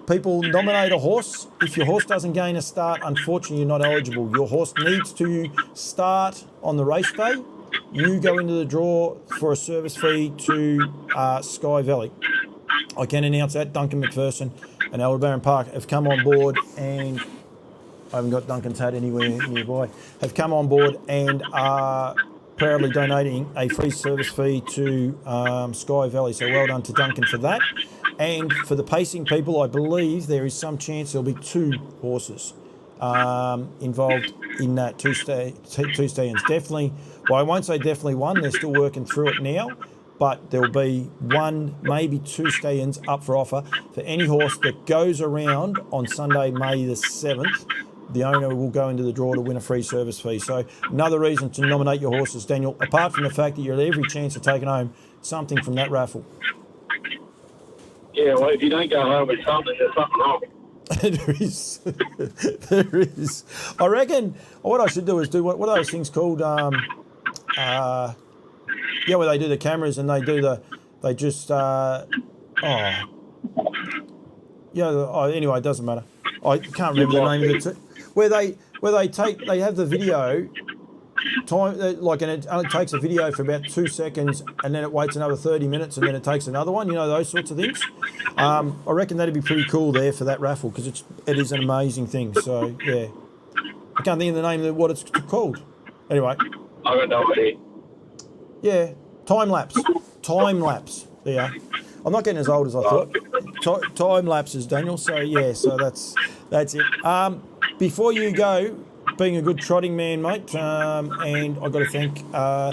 People nominate a horse. If your horse doesn't gain a start, unfortunately, you're not eligible. Your horse needs to start on the race day. You go into the draw for a service fee to Sky Valley. I can announce that Duncan McPherson and Aldebaran Park have come on board, and I haven't got Duncan's hat anywhere nearby, have come on board and are proudly donating a free service fee to Sky Valley. So well done to Duncan for that. And for the pacing people, I believe there is some chance there'll be 2 horses involved in that, 2 stallions. Definitely, well, I won't say definitely 1. They're still working through it now. But there'll be 1, maybe 2 stallions up for offer for any horse that goes around on Sunday, May the 7th. The owner will go into the draw to win a free service fee. So another reason to nominate your horses, Daniel, apart from the fact that you're at every chance of taking home something from that raffle. Yeah, well, if you don't go home with something, there's something wrong. There is. There is. I reckon what I should do is do, what are those things called? Where they do the cameras and anyway, it doesn't matter. I can't remember the name of it. Where they have the video time, and it only takes a video for about 2 seconds, and then it waits another 30 minutes, and then it takes another one. You know, those sorts of things. I reckon that'd be pretty cool there for that raffle, because it is an amazing thing. So yeah, I can't think of the name of what it's called. Anyway, I got no idea. Yeah, time lapse. Time lapse. Yeah. I'm not getting as old as I thought. Time lapses, Daniel. So yeah, so that's it. Before you go, being a good trotting man, mate, and I've got to thank the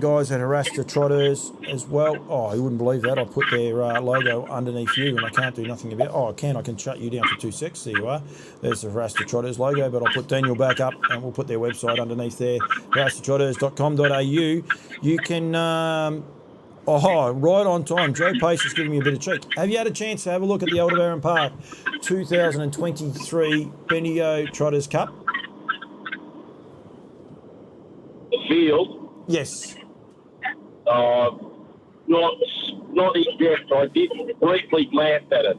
guys at Harasta Trotters as well. Oh, you wouldn't believe that. I put their logo underneath you, and I can't do nothing about it. Oh, I can shut you down for 2 secs. There you are. There's the Harasta Trotters logo, but I'll put Daniel back up, and we'll put their website underneath there, harastatrotters.com.au. You can... right on time. Joe Pace is giving me a bit of cheek. Have you had a chance to have a look at the Aldebaran Park 2023 Bendigo Trotters Cup? The field? Yes. Not in depth. I did briefly glance at it.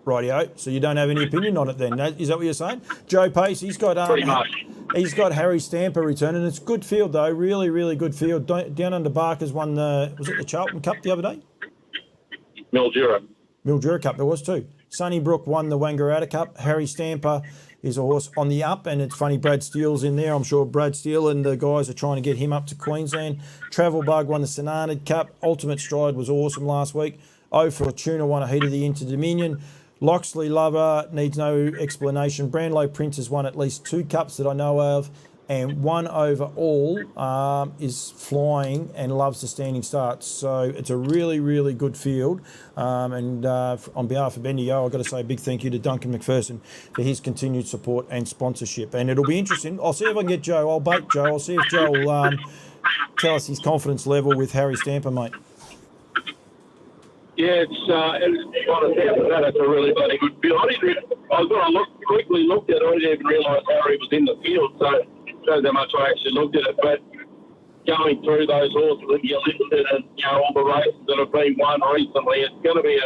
Rightio. So you don't have any opinion on it then? Is that what you're saying? Joe Pace, he's got Pretty much. He's got Harry Stamper returning. It's good field though, really, really good field. Down Under Barkers won the Charlton Cup the other day? Mildura Cup, there was 2. Sunnybrook won the Wangaratta Cup. Harry Stamper is a horse on the up, and it's funny Brad Steele's in there. I'm sure Brad Steele and the guys are trying to get him up to Queensland. Travel Bug won the Sonanid Cup. Ultimate Stride was awesome last week. O Fortuna won a heat of the Inter-Dominion. Loxley Lover needs no explanation. Brownlow Prince has won at least 2 cups that I know of, and 1 overall is flying and loves the standing starts. So it's a really, really good field. On behalf of Bendigo, I've got to say a big thank you to Duncan McPherson for his continued support and sponsorship. And it'll be interesting. I'll see if I can get Joe. I'll bait Joe. I'll see if Joe will tell us his confidence level with Harry Stamper, mate. Yeah, it's a really bloody good field. I was going to quickly look at it. I didn't even realise Harry was in the field, so it shows how much I actually looked at it. But going through those horses that you listed and, all the races that have been won recently, it's going to be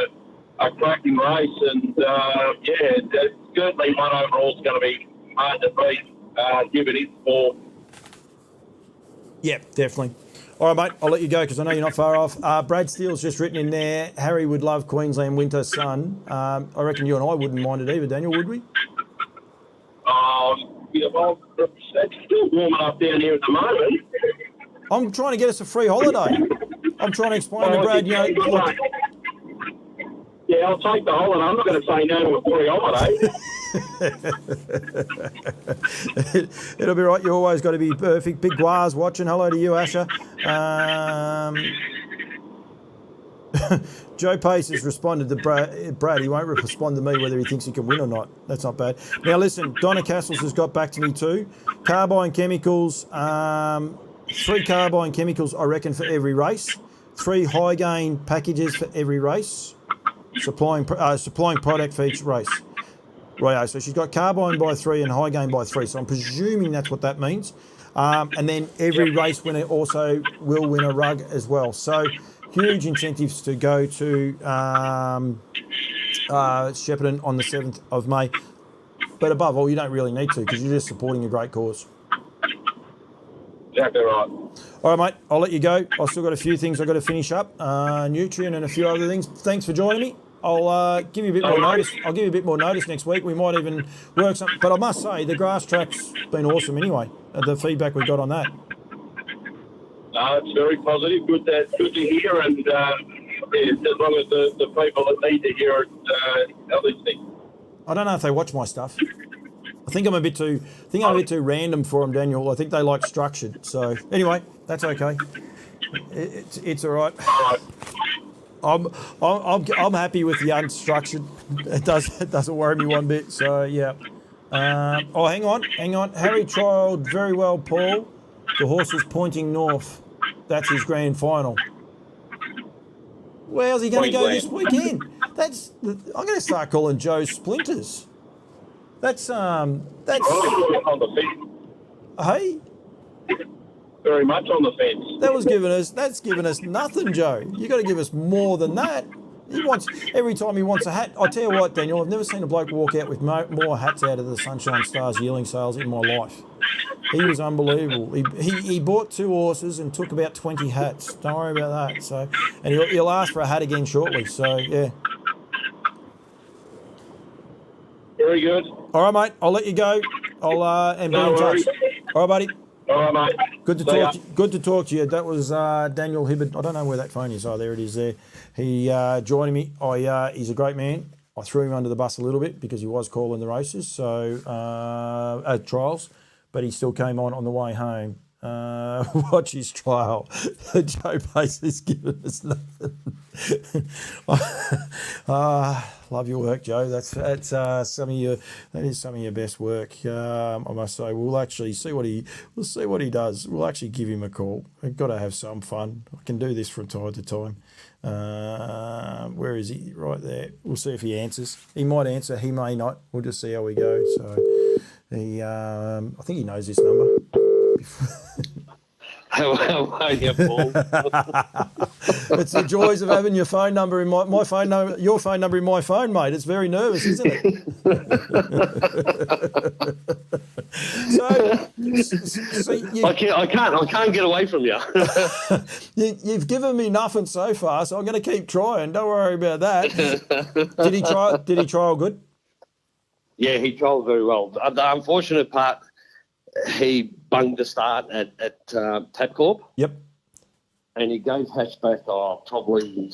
a cracking race. And, it's certainly one overall is going to be hard to beat, given its form. Yeah, definitely. All right, mate, I'll let you go because I know you're not far off. Brad Steele's just written in there, Harry would love Queensland Winter Sun. I reckon you and I wouldn't mind it either, Daniel, would we? Well, it's still warming up down here at the moment. I'm trying to get us a free holiday. I'm trying to explain to Brad, look, yeah, I'll take the holiday. I'm not going to say no to a free holiday. It'll be right. You always got to be perfect. Big Guars watching. Hello to you, Asher. Joe Pace has responded to Brad. He won't respond to me whether he thinks he can win or not. That's not bad. Now listen, Donna Castles has got back to me too. Carbine chemicals, 3 carbine chemicals I reckon for every race. 3 high gain packages for every race. Supplying product for each race. Right, so she's got carbine by 3 and high gain by 3. So I'm presuming that's what that means. And then every race winner also will win a rug as well. So huge incentives to go to Shepparton on the 7th of May. But above all, you don't really need to because you're just supporting a great cause. Exactly right. All right, mate, I'll let you go. I've still got a few things I've got to finish up. Nutrient and a few other things. Thanks for joining me. I'll give you a bit more notice. I'll give you a bit more notice next week. We might even work something. But I must say, the grass track's been awesome anyway. The feedback we got on that. It's very positive. Good to hear. And as long as the people that need to hear it are listening. I don't know if they watch my stuff. I think I'm a bit too random for them, Daniel. I think they like structured. So anyway, that's okay. It's all right. I'm happy with the unstructured. It doesn't worry me one bit. So yeah. Hang on. Harry trialled very well, Paul. The horse was pointing north. That's his grand final. Where's he going to go this weekend? I'm going to start calling Joe Splinters. That's on the fence. Hey. Very much on the fence. That's given us nothing, Joe. You got to give us more than that. Every time he wants a hat. I tell you what, Daniel, I've never seen a bloke walk out with more hats out of the Sunshine Stars yearling sales in my life. He was unbelievable. He bought 2 horses and took about 20 hats. Don't worry about that. So, and he'll ask for a hat again shortly. So yeah. Very good. All right, mate. I'll let you go. I'll be in touch. All right, buddy. All right, mate. Good to talk to you. That was Daniel Hibbard. I don't know where that phone is. Oh, there it is there. He joining me. He's a great man. I threw him under the bus a little bit because he was calling the races, at trials, but he still came on the way home. Watch his trial. Joe Pace has given us nothing. Love your work, Joe. That's some of your best work. I must say. We'll actually see what he does. We'll actually give him a call. We've got to have some fun. I can do this from time to time. Where is he? Right there. We'll see if he answers. He might answer. He may not. We'll just see how we go. So I think he knows this number. How are you, Paul? It's the joys of having your phone number in my phone number, your phone number in my phone, mate. It's very nervous, isn't it? I can't get away from you. You've given me nothing so far, so I'm going to keep trying. Don't worry about that. Did he trial good? Yeah, he trialled very well. The unfortunate part, he bunged the start at Tabcorp. Yep. And he gave Hatchback probably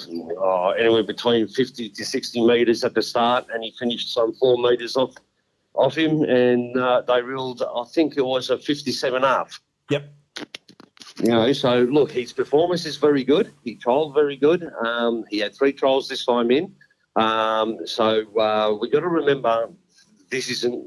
anywhere between 50 to 60 metres at the start, and he finished some 4 metres off him, and they ruled, I think it was a 57.5. Yep. So look, his performance is very good. He trialled very good. He had 3 trials this time in. So we've got to remember this isn't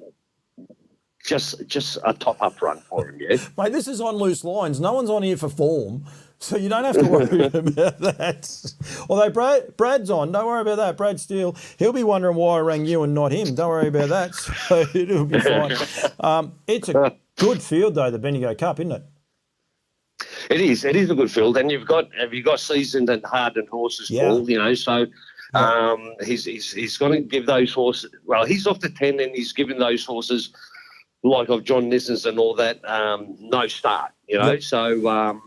just a top-up run for him, yeah? Mate, this is on loose lines. No one's on here for form, so you don't have to worry about that. Although Brad's on, don't worry about that. Brad Steele, he'll be wondering why I rang you and not him. Don't worry about that. So it'll be fine. It's a good field, though, the Bendigo Cup, isn't it? It is. It is a good field, and have you got seasoned and hardened horses, Yeah. Paul? You know, so he's going to give those horses. Well, he's off to 10, and he's giving those horses like of John Nissens and all that no start. You know, Yep. so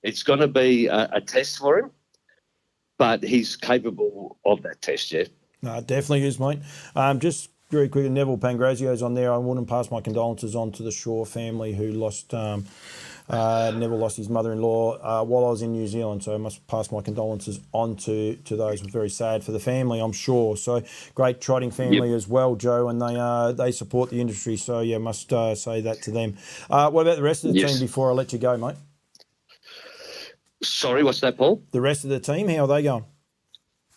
it's going to be a test for him, but he's capable of that test. Yeah. No, it definitely is, mate. Just very quickly, Neville Pangrazio's on there. I want to pass my condolences on to the Shaw family who lost. Neville lost his mother-in-law while I was in New Zealand, so I must pass my condolences on to those. It was very sad for the family, I'm sure. So great trotting family as well, Joe, and they support the industry. So yeah, must say that to them. What about the rest of the team before I let you go, mate? Sorry, what's that, Paul? The rest of the team, how are they going?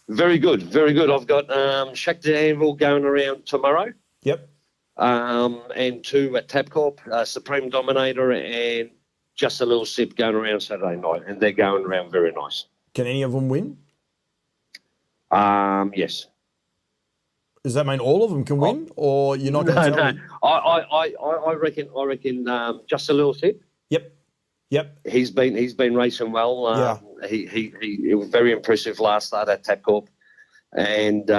Very good, very good. I've got Shaq Danville going around tomorrow. Yep. And 2 at Tabcorp, Supreme Dominator and Just a Little Sip going around Saturday night, and they're going around very nice. Can any of them win? Yes. Does that mean all of them can win, or you're not going to tell me? I reckon Just a Little Sip. Yep. He's been racing well. He was very impressive last start at Tabcorp, and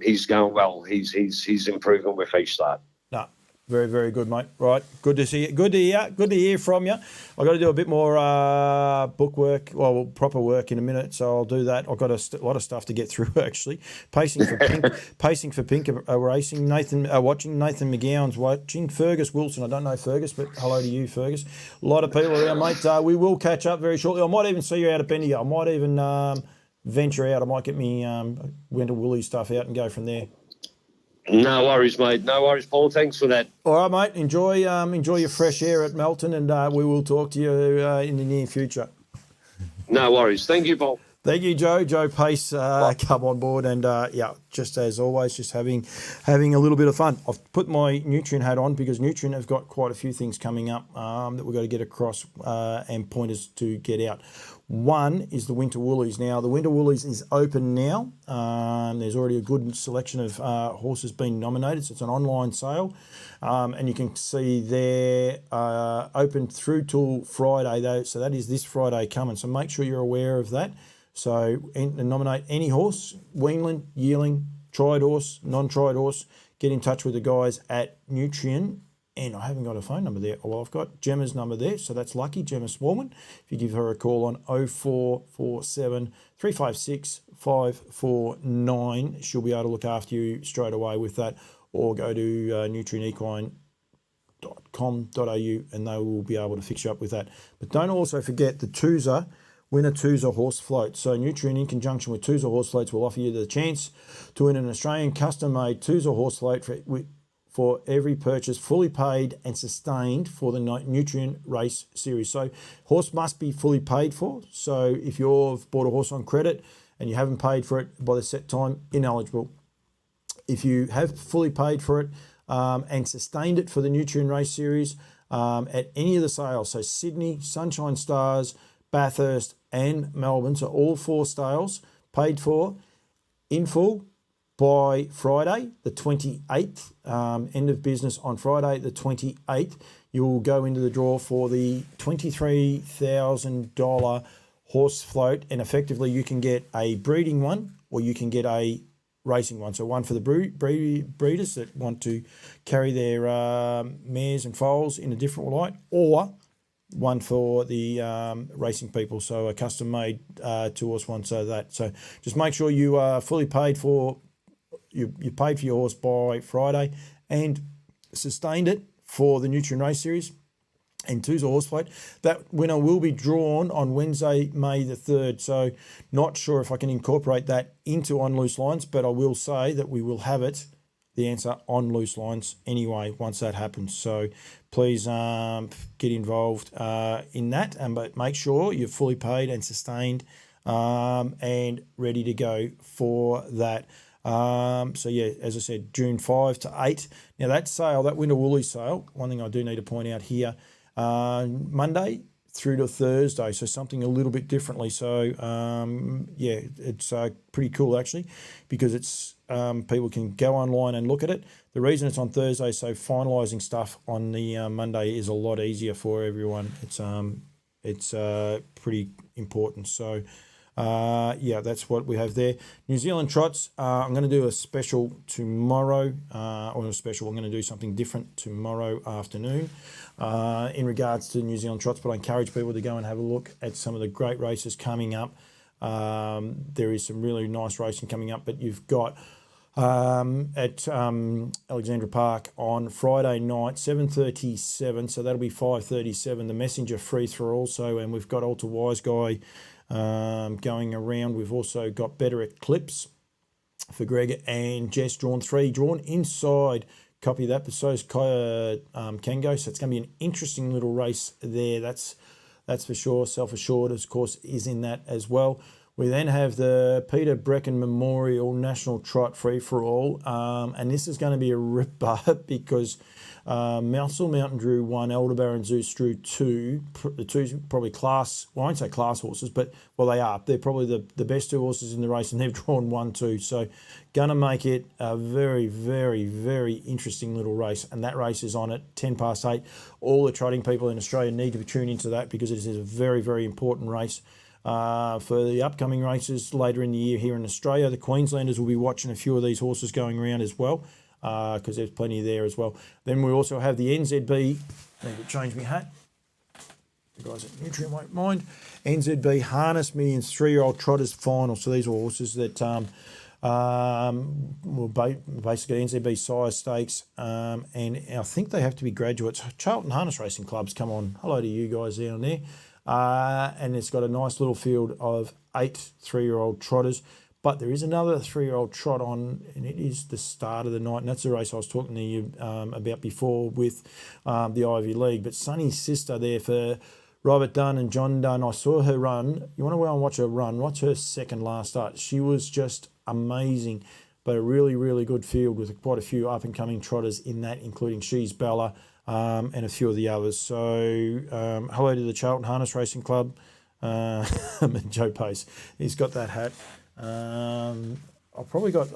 he's going well. He's improving with each start. No, very, very good, mate. Right, good to see you. Good to hear from you. I've got to do a bit more book work, well, proper work in a minute, so I'll do that. I've got a lot of stuff to get through actually. Pacing for Pink racing. Watching Nathan McGowan's watching. Fergus Wilson. I don't know Fergus, but hello to you, Fergus. A lot of people around, mate. We will catch up very shortly. I might even see you out at Bendigo. I might even venture out. I might get me Winter Woolly stuff out and go from there. No worries, mate. No worries, Paul. Thanks for that. All right, mate. Enjoy your fresh air at Melton, and we will talk to you in the near future. No worries. Thank you, Paul. Thank you, Joe. Joe Pace, come on board, and just as always, just having a little bit of fun. I've put my Nutrient hat on because Nutrient have got quite a few things coming up that we've got to get across and pointers to get out. One is the Winter Woolies. Now, the Winter Woolies is open now. There's already a good selection of horses being nominated, so it's an online sale. And you can see they're open through till Friday, though. So that is this Friday coming. So make sure you're aware of that. So nominate any horse, weanling, yearling, tried horse, non-tried horse. Get in touch with the guys at Nutrient. And I haven't got a phone number there. Well, I've got Gemma's number there, so that's lucky, Gemma Smallman. If you give her a call on 0447 356 549, she'll be able to look after you straight away with that. Or go to nutrienequine.com.au and they will be able to fix you up with that. But don't also forget the Tooza, Winner Tooza horse float. So Nutrient in conjunction with Tooza horse floats will offer you the chance to win an Australian custom-made Tooza horse float for every purchase, fully paid and sustained for the Nutrient Race Series. So horse must be fully paid for. So if you've bought a horse on credit and you haven't paid for it by the set time, ineligible. If you have fully paid for it and sustained it for the Nutrient Race Series at any of the sales, so Sydney, Sunshine Stars, Bathurst and Melbourne, so all 4 sales paid for in full by Friday, the 28th, end of business on Friday, the 28th, you will go into the draw for the $23,000 horse float, and effectively you can get a breeding one or you can get a racing one. So one for the breeders that want to carry their mares and foals in a different light, or one for the racing people, so a custom-made 2-horse one. So just make sure you are fully paid for. You paid for your horse by Friday and sustained it for the Nutrient Race Series and Tooza horse float. That winner will be drawn on Wednesday, May the 3rd. So not sure if I can incorporate that into On Loose Lines, but I will say that we will have it, the answer, on Loose Lines anyway once that happens. So please get involved in that, but make sure you're fully paid and sustained and ready to go for that. So yeah, as I said, June 5 to 8. Now that sale, that Winter Woolly sale, one thing I do need to point out here, Monday through to Thursday, so something a little bit differently. So yeah, it's pretty cool actually, because it's people can go online and look at it. The reason it's on Thursday, so finalising stuff on the Monday is a lot easier for everyone. It's pretty important. So yeah, that's what we have there. New Zealand Trots, I'm going to do a special tomorrow, or a special, I'm going to do something different tomorrow afternoon in regards to New Zealand Trots, but I encourage people to go and have a look at some of the great races coming up. There is some really nice racing coming up, but you've got at Alexandra Park on Friday night, 7:37, so that'll be 5:37, the Messenger free through also, and we've got Alta Wise Guy going around. We've also got Better Eclipse for Greg and Jess, drawn inside. Copy that, but so is Kaya Kango, so it's going to be an interesting little race there. That's for sure. Self-Assured, of course, is in that as well. We then have the Peter Brecken Memorial National Trot Free-for-All, and this is going to be a ripper because Muscle Mountain Drew 1, Aldebaran Zeus Drew 2. The two's probably class, well, I won't say class horses, but, well, they are. They're probably the best two horses in the race, and they've drawn 1, 2. So going to make it a very, very, very interesting little race, and that race is on at 8:10. All the trotting people in Australia need to be tuned into that because it is a very, very important race. For the upcoming races later in the year here in Australia, the Queenslanders will be watching a few of these horses going around as well, because there's plenty there as well. Then we also have the NZB. I need to change my hat. The guys at Nutrient won't mind. NZB Harness Millions 3-year-old Trotters Final. So these are horses that basically NZB Sire Stakes, and I think they have to be graduates. Charlton Harness Racing Club's come on. Hello to you guys down there. And it's got a nice little field of 8 3-year-old trotters. But there is another 3-year-old trot on, and it is the start of the night. And that's the race I was talking to you about before with the Ivy League. But Sunny's Sister there for Robert Dunn and John Dunn. I saw her run. You want to go and watch her run? Watch her second last start. She was just amazing. But a really, really good field with quite a few up-and-coming trotters in that, including She's Bella. And a few of the others. So hello to the Charlton Harness Racing Club. Joe Pace, he's got that hat. I've probably got.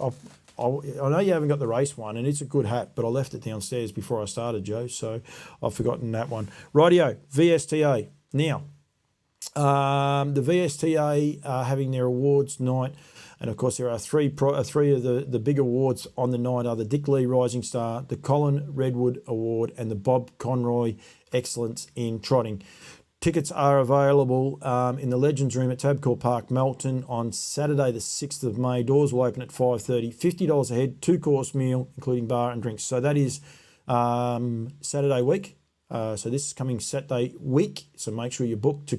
I know you haven't got the race one, and it's a good hat, but I left it downstairs before I started, Joe. So I've forgotten that one. Rightio, VSTA now. The VSTA are having their awards night. And, of course, there are three of the big awards on the night are the Dick Lee Rising Star, the Colin Redwood Award, and the Bob Conroy Excellence in Trotting. Tickets are available in the Legends Room at Tabcorp Park, Melton, on Saturday the 6th of May. Doors will open at 5:30. $50 a head, 2-course meal, including bar and drinks. So that is Saturday week. So this is coming Saturday week. So make sure you book to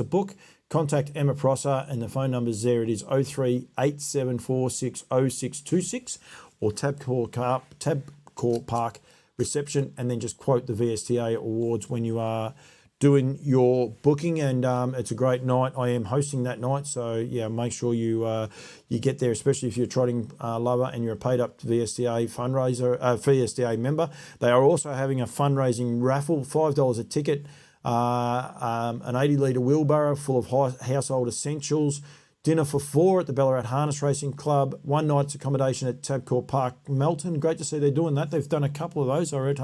book. Contact Emma Prosser, and the phone number's there. It is 03-8746-0626 or Tabcorp Park reception, and then just quote the VSTA awards when you are doing your booking. And it's a great night. I am hosting that night, so yeah, make sure you get there, especially if you're a trotting lover and you're a paid up VSTA fundraiser, VSTA member. They are also having a fundraising raffle, $5 a ticket. An 80-litre wheelbarrow full of household essentials, dinner for 4 at the Ballarat Harness Racing Club, 1 night's accommodation at Tabcorp Park, Melton. Great to see they're doing that. They've done a couple of those. I read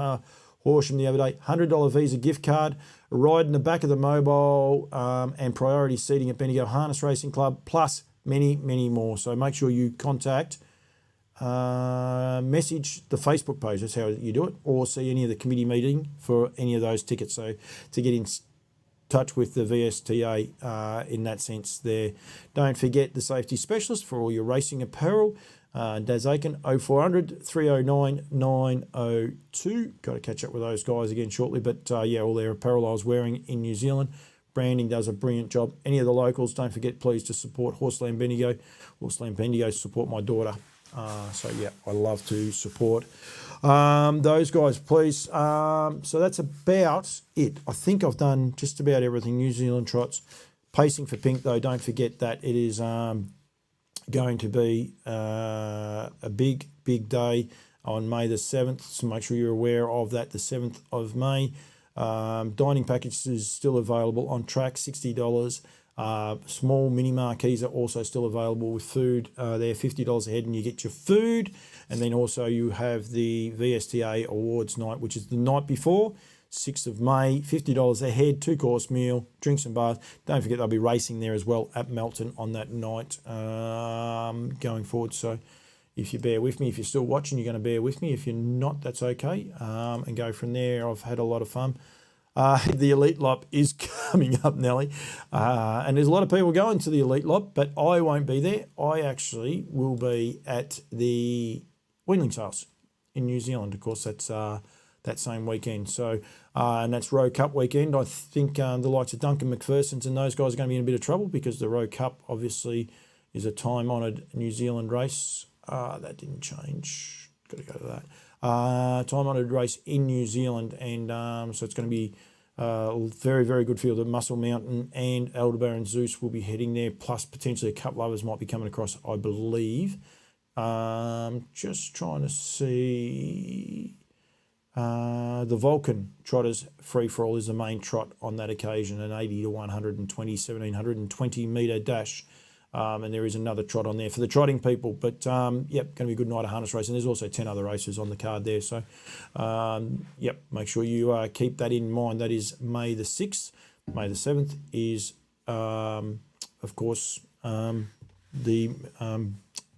Horsham the other day. $100 Visa gift card, a ride in the back of the mobile, and priority seating at Bendigo Harness Racing Club, plus many, many more. So make sure you message the Facebook page, that's how you do it, or see any of the committee meeting for any of those tickets. So to get in touch with the VSTA in that sense there. Don't forget the safety specialist for all your racing apparel, Daz Aiken, 0400 309 902. Got to catch up with those guys again shortly, but yeah, all their apparel I was wearing in New Zealand. Branding does a brilliant job. Any of the locals, don't forget please to support Horseland Bendigo. Horseland Bendigo support my daughter. So yeah, I love to support those guys, please. So that's about it. I think I've done just about everything. New Zealand Trots. Pacing for Pink, though, don't forget that it is going to be a big, big day on May the 7th. So make sure you're aware of that, the 7th of May. Dining packages still available on track, $60. Small mini marquees are also still available with food. They're $50 a head, and you get your food. And then also you have the VSTA Awards night, which is the night before, 6th of May, $50 a head, 2-course meal, drinks and bars. Don't forget they'll be racing there as well at Melton on that night going forward. So if you bear with me, if you're still watching, you're going to bear with me. If you're not, that's okay. And go from there. I've had a lot of fun. The Elite Lop is coming up, Nelly. And there's a lot of people going to the Elite Lop, but I won't be there. I actually will be at the Wheeling Sales in New Zealand. Of course, that's that same weekend. So, and that's Rowe Cup weekend. I think the likes of Duncan McPherson's and those guys are going to be in a bit of trouble because the Rowe Cup obviously is a time-honoured New Zealand race. That didn't change. Got to go to that. Time-honoured race in New Zealand, and so it's going to be a very, very good field. Muscle Mountain and Aldebaran Zeus will be heading there, plus potentially a couple others might be coming across, I believe. Just trying to see. The Vulcan Trotters Free-for-All is the main trot on that occasion, an 80 to 120, 1720 metre dash. And there is another trot on there for the trotting people. But, yep, going to be a good night of harness racing. There's also 10 other races on the card there. So, yep, make sure you keep that in mind. That is May the 6th. May the 7th is, of course, the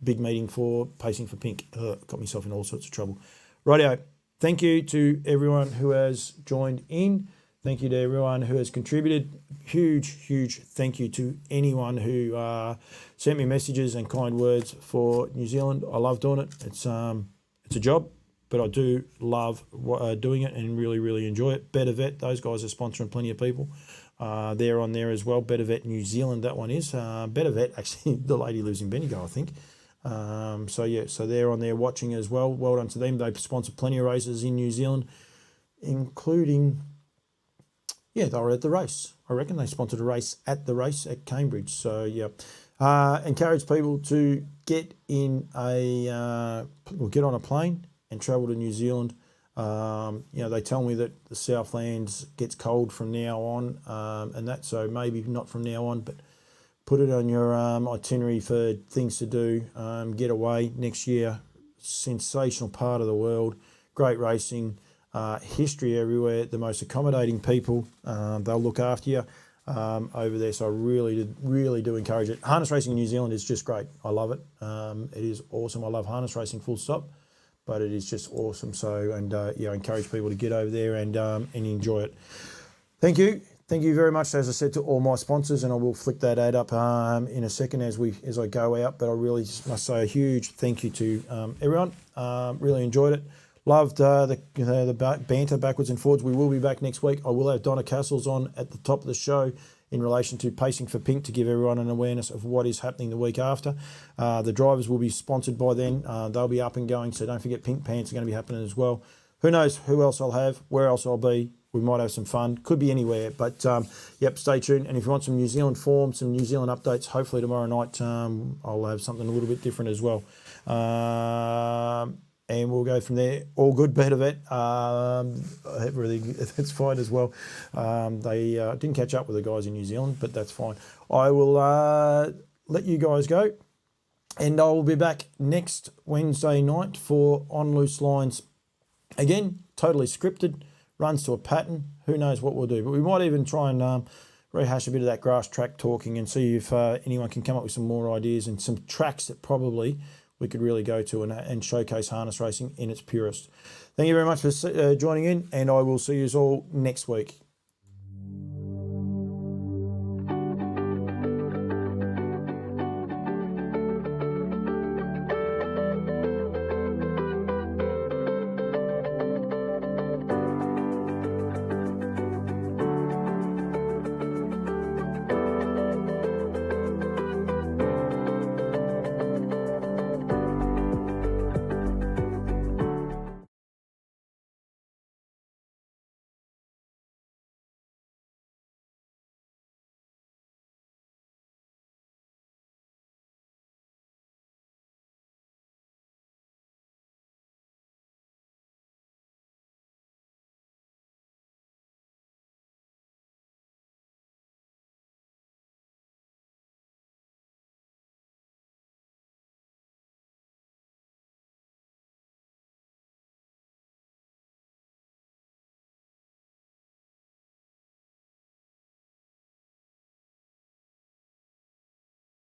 big meeting for Pacing for Pink. Got myself in all sorts of trouble. Rightio. Thank you to everyone who has joined in. Thank you to everyone who has contributed. Huge, huge thank you to anyone who sent me messages and kind words for New Zealand. I love doing it. It's a job, but I do love doing it and really, really enjoy it. Better Vet, those guys are sponsoring plenty of people. They're on there as well. Better Vet New Zealand, that one is. Better Vet, actually, the lady lives in Bendigo, I think. So they're on there watching as well. Well done to them. They sponsor plenty of races in New Zealand, including... Yeah, they were at the race. I reckon they sponsored a race at the race at Cambridge. So, yeah. Encourage people to get in get on a plane and travel to New Zealand. They tell me that the Southlands gets cold from now on, and that, so maybe not from now on, but put it on your itinerary for things to do. Get away next year. Sensational part of the world. Great racing. History everywhere, the most accommodating people. They'll look after you over there. So I really do encourage it. Harness racing in New Zealand is just great. I love it. It is awesome. I love harness racing full stop, but it is just awesome. So, and I encourage people to get over there and enjoy it. Thank you. Thank you very much, as I said, to all my sponsors, and I will flick that ad up in a second as I go out. But I really just must say a huge thank you to everyone. Really enjoyed it. Loved the banter backwards and forwards. We will be back next week. I will have Donna Castles on at the top of the show in relation to Pacing for Pink to give everyone an awareness of what is happening the week after. The drivers will be sponsored by then. They'll be up and going, so don't forget Pink Pants are going to be happening as well. Who knows who else I'll have, where else I'll be. We might have some fun. Could be anywhere. But, yep, stay tuned. And if you want some New Zealand form, some New Zealand updates, hopefully tomorrow night I'll have something a little bit different as well. And we'll go from there. All good, Better Vet. Everything, that's fine as well. They didn't catch up with the guys in New Zealand, but that's fine. I will let you guys go. And I will be back next Wednesday night for On Loose Lines. Again, totally scripted, runs to a pattern. Who knows what we'll do. But we might even try and rehash a bit of that grass track talking and see if anyone can come up with some more ideas and some tracks that probably we could really go to and showcase harness racing in its purest. Thank you very much for joining in, and I will see you all next week.